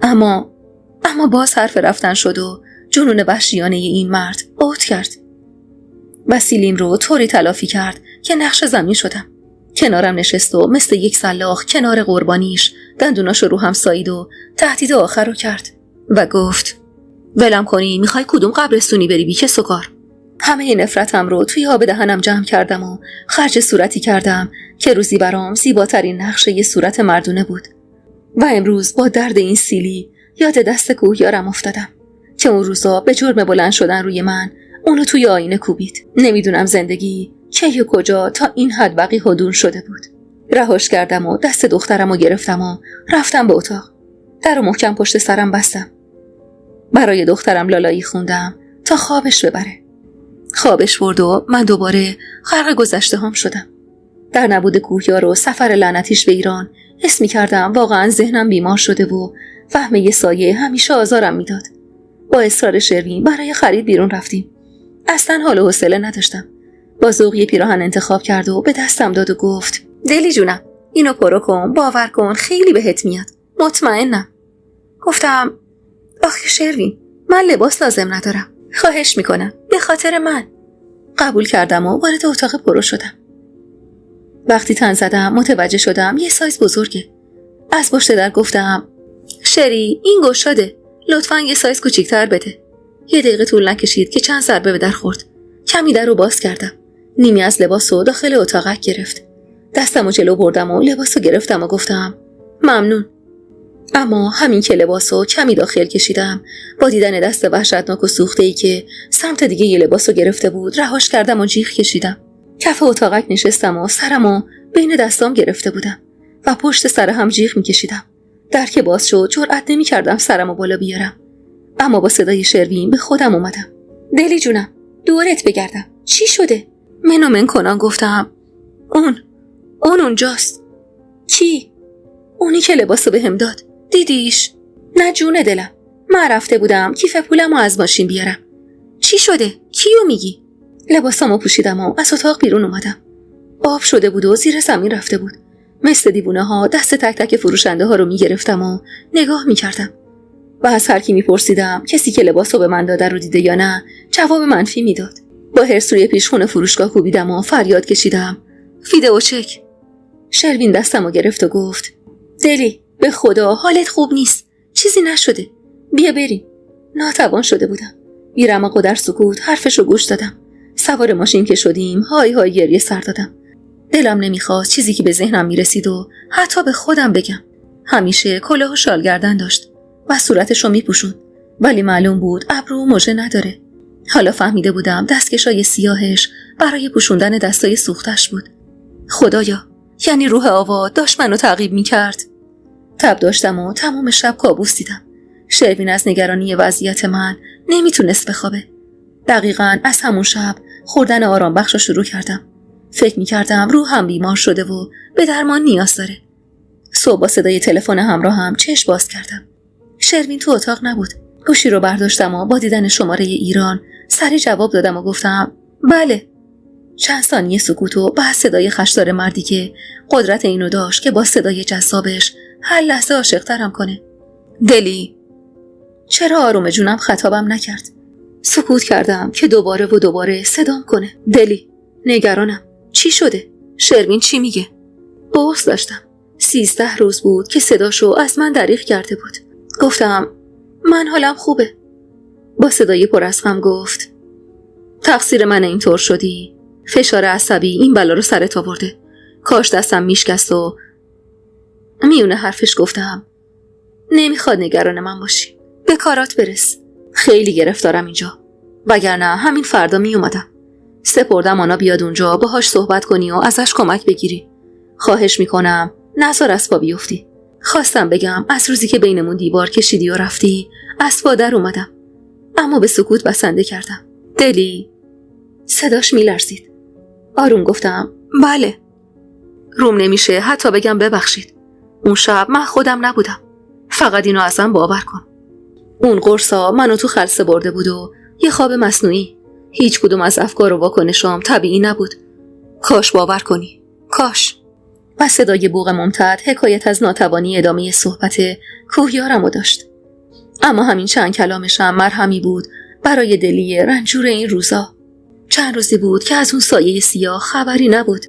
اما باز حرف رفتن شد و جنون وحشیانه این مرد اوت کرد. بسیلیم رو طوری تلافی کرد که نقش زمین شدم. کنارم نشست و مثل یک سلاخ کنار قربانیش دندوناشو رو هم سایید و تهدید آخر رو کرد و گفت ولم کنی، میخوای کدوم قبرستونی بری بیکه سکار؟ همه نفرتم رو توی آب دهنم جمع کردم و خرج صورتی کردم که روزی برام زیباترین نقشه یه صورت مردونه بود. و امروز با درد این سیلی یاد دست کوهیارم افتادم که اون روزا به جرم بلند شدن روی من اونو توی آینه کوبید. نمیدونم زندگی کی و کجا تا این حد بقی حدون شده بود. رهاش کردم و دست دخترم رو گرفتم و رفتم به اتاق. در رو محکم پشت سرم بستم. برای دخترم لالایی خوندم تا خوابش ببره. خوابش برد و من دوباره غرق گذشته هم شدم. در نبود کوهیار و سفر لعنتیش به ایران حس می کردم واقعا ذهنم بیمار شده و وهم یه سایه همیشه آزارم میداد. با اصرار شروین برای خرید بیرون رفتیم. اصلا حال و حوصله نداشتم. با ذوق یه پیراهن انتخاب کرد و به دستم داد و گفت دلی جونم اینو پرو کن، باور کن خیلی بهت میاد، مطمئنم. گفتم آخه شروین من لباس لازم ندارم، خواهش میکنم به خاطر من. قبول کردم و وارد اتاق پرو شدم. وقتی تن زدم متوجه شدم یه سایز بزرگه. از پشت در گفتم شری این گشاده، لطفاً یه سایز کوچیک‌تر بده. یه دقیقه طول نکشید که چند ضربه به در خورد. کمی در رو باز کردم. نیمی از لباسو داخل اتاقک گرفت. دستمو جلو بردم و لباسو گرفتم و گفتم ممنون. اما همین که لباسو کمی داخل کشیدم، با دیدن دست وحشتناک و سوخته‌ای که سمت دیگه یه لباسو گرفته بود رهاش کردم و جیغ کشیدم. کف اتاقک نشستم و سرمو بین دستام گرفته بودم و پشت سر هم جیغ میکشیدم. در که باز شد جرئت نمی‌کردم سرمو بالا بیارم. اما با صدای شروین به خودم اومدم. دلی جونم دورت بگردم، چی شده؟ من کنان گفتم اون اونجاست. کی؟ اونی که لباسو بهم داد، دیدیش؟ نه جون دلم، من رفته بودم کیف پولمو از ماشین بیارم. چی شده؟ کیو میگی؟ لباسامو پوشیدم و از اتاق بیرون اومدم. آب شده بود و زیر زمین رفته بود. مثل دیوونه ها دست تک تک فروشنده ها رو میگرفتم و نگاه میکردم و از هر کی میپرسیدم کسی که لباسو به من داده رو دیده یا نه جواب منفی میداد. با هرس روی پیشخون فروشگاه کوبیدم و فریاد کشیدم ویدئو چک. شروین دستمو گرفت و گفت دلی به خدا حالت خوب نیست، چیزی نشده، بیا بریم. ناتوان شده بودم. بیرمق و در سکوت حرفشو گوش دادم. سوار ماشین که شدیم های های گریه سر دادم. دلم نمیخواست چیزی که به ذهنم میرسید و حتی به خودم بگم. همیشه کلاه و شال گردن داشت و صورتشو میپوشوند، ولی معلوم بود ابرو و مژه نداره. حالا فهمیده بودم دستکشای سیاهش برای پوشوندن دستای سوختش بود. خدایا، یعنی روح آوا داشت منو تعقیب میکرد. تب داشتم و تمام شب کابوس دیدم. شروین از نگرانی وضعیت من نمیتونست بخوابه. دقیقاً از همون شب خوردن آرام بخش رو شروع کردم. فکر میکردم روحم بیمار شده و به درمان نیاز داره. صبح با صدای تلفن همراهم چشم باز کردم. شروین تو اتاق نبود. گوشی رو برداشتم و با دیدن شماره ایران سریع جواب دادم و گفتم بله. چند ثانیه سکوت و بعد صدای خشدار مردی که قدرت اینو داشت که با صدای جذابش هر لحظه عاشق‌ترم کنه. دلی. چرا آروم جونم خطابم نکرد؟ سکوت کردم که دوباره و دوباره صدام کنه. دلی، نگرانم. چی شده؟ شروین چی میگه؟ بغض داشتم. 13 روز بود که صداشو از من دریغ کرده بود. گفتم من حالم خوبه. با صدای پر از غم گفت تقصیر من اینطور شدی. فشار عصبی این بلا رو سرت آورده. کاش دستم میشکست و میونه حرفش گفتم نمیخواد نگران من باشی. به کارات برس. خیلی گرفتارم اینجا. وگرنه همین فردا می اومدم. سپردم آنا بیاد اونجا باهاش صحبت کنی و ازش کمک بگیری. خواهش میکنم نذار از پا بیفتی. خواستم بگم از روزی که بینمون دیوار کشیدی و رفتی از پا در اومدم. اما به سکوت بسنده کردم. دلی. صداش میلرزید. آروم گفتم بله. روم نمیشه حتی بگم ببخشید. اون شب من خودم نبودم. فقط اینو ازم باور کن. اون قرصا منو تو خلسه برده بود و یه خواب مصنوعی. هیچ کدوم از افکار و واکنشام طبیعی نبود. کاش باور کنی. کاش. و صدای بوق ممتد حکایت از ناتوانی ادامه صحبت کوهیارمو داشت. اما همین چند کلامشم مرهمی بود برای دلی رنجور این روزا. چند روزی بود که از اون سایه سیاه خبری نبود.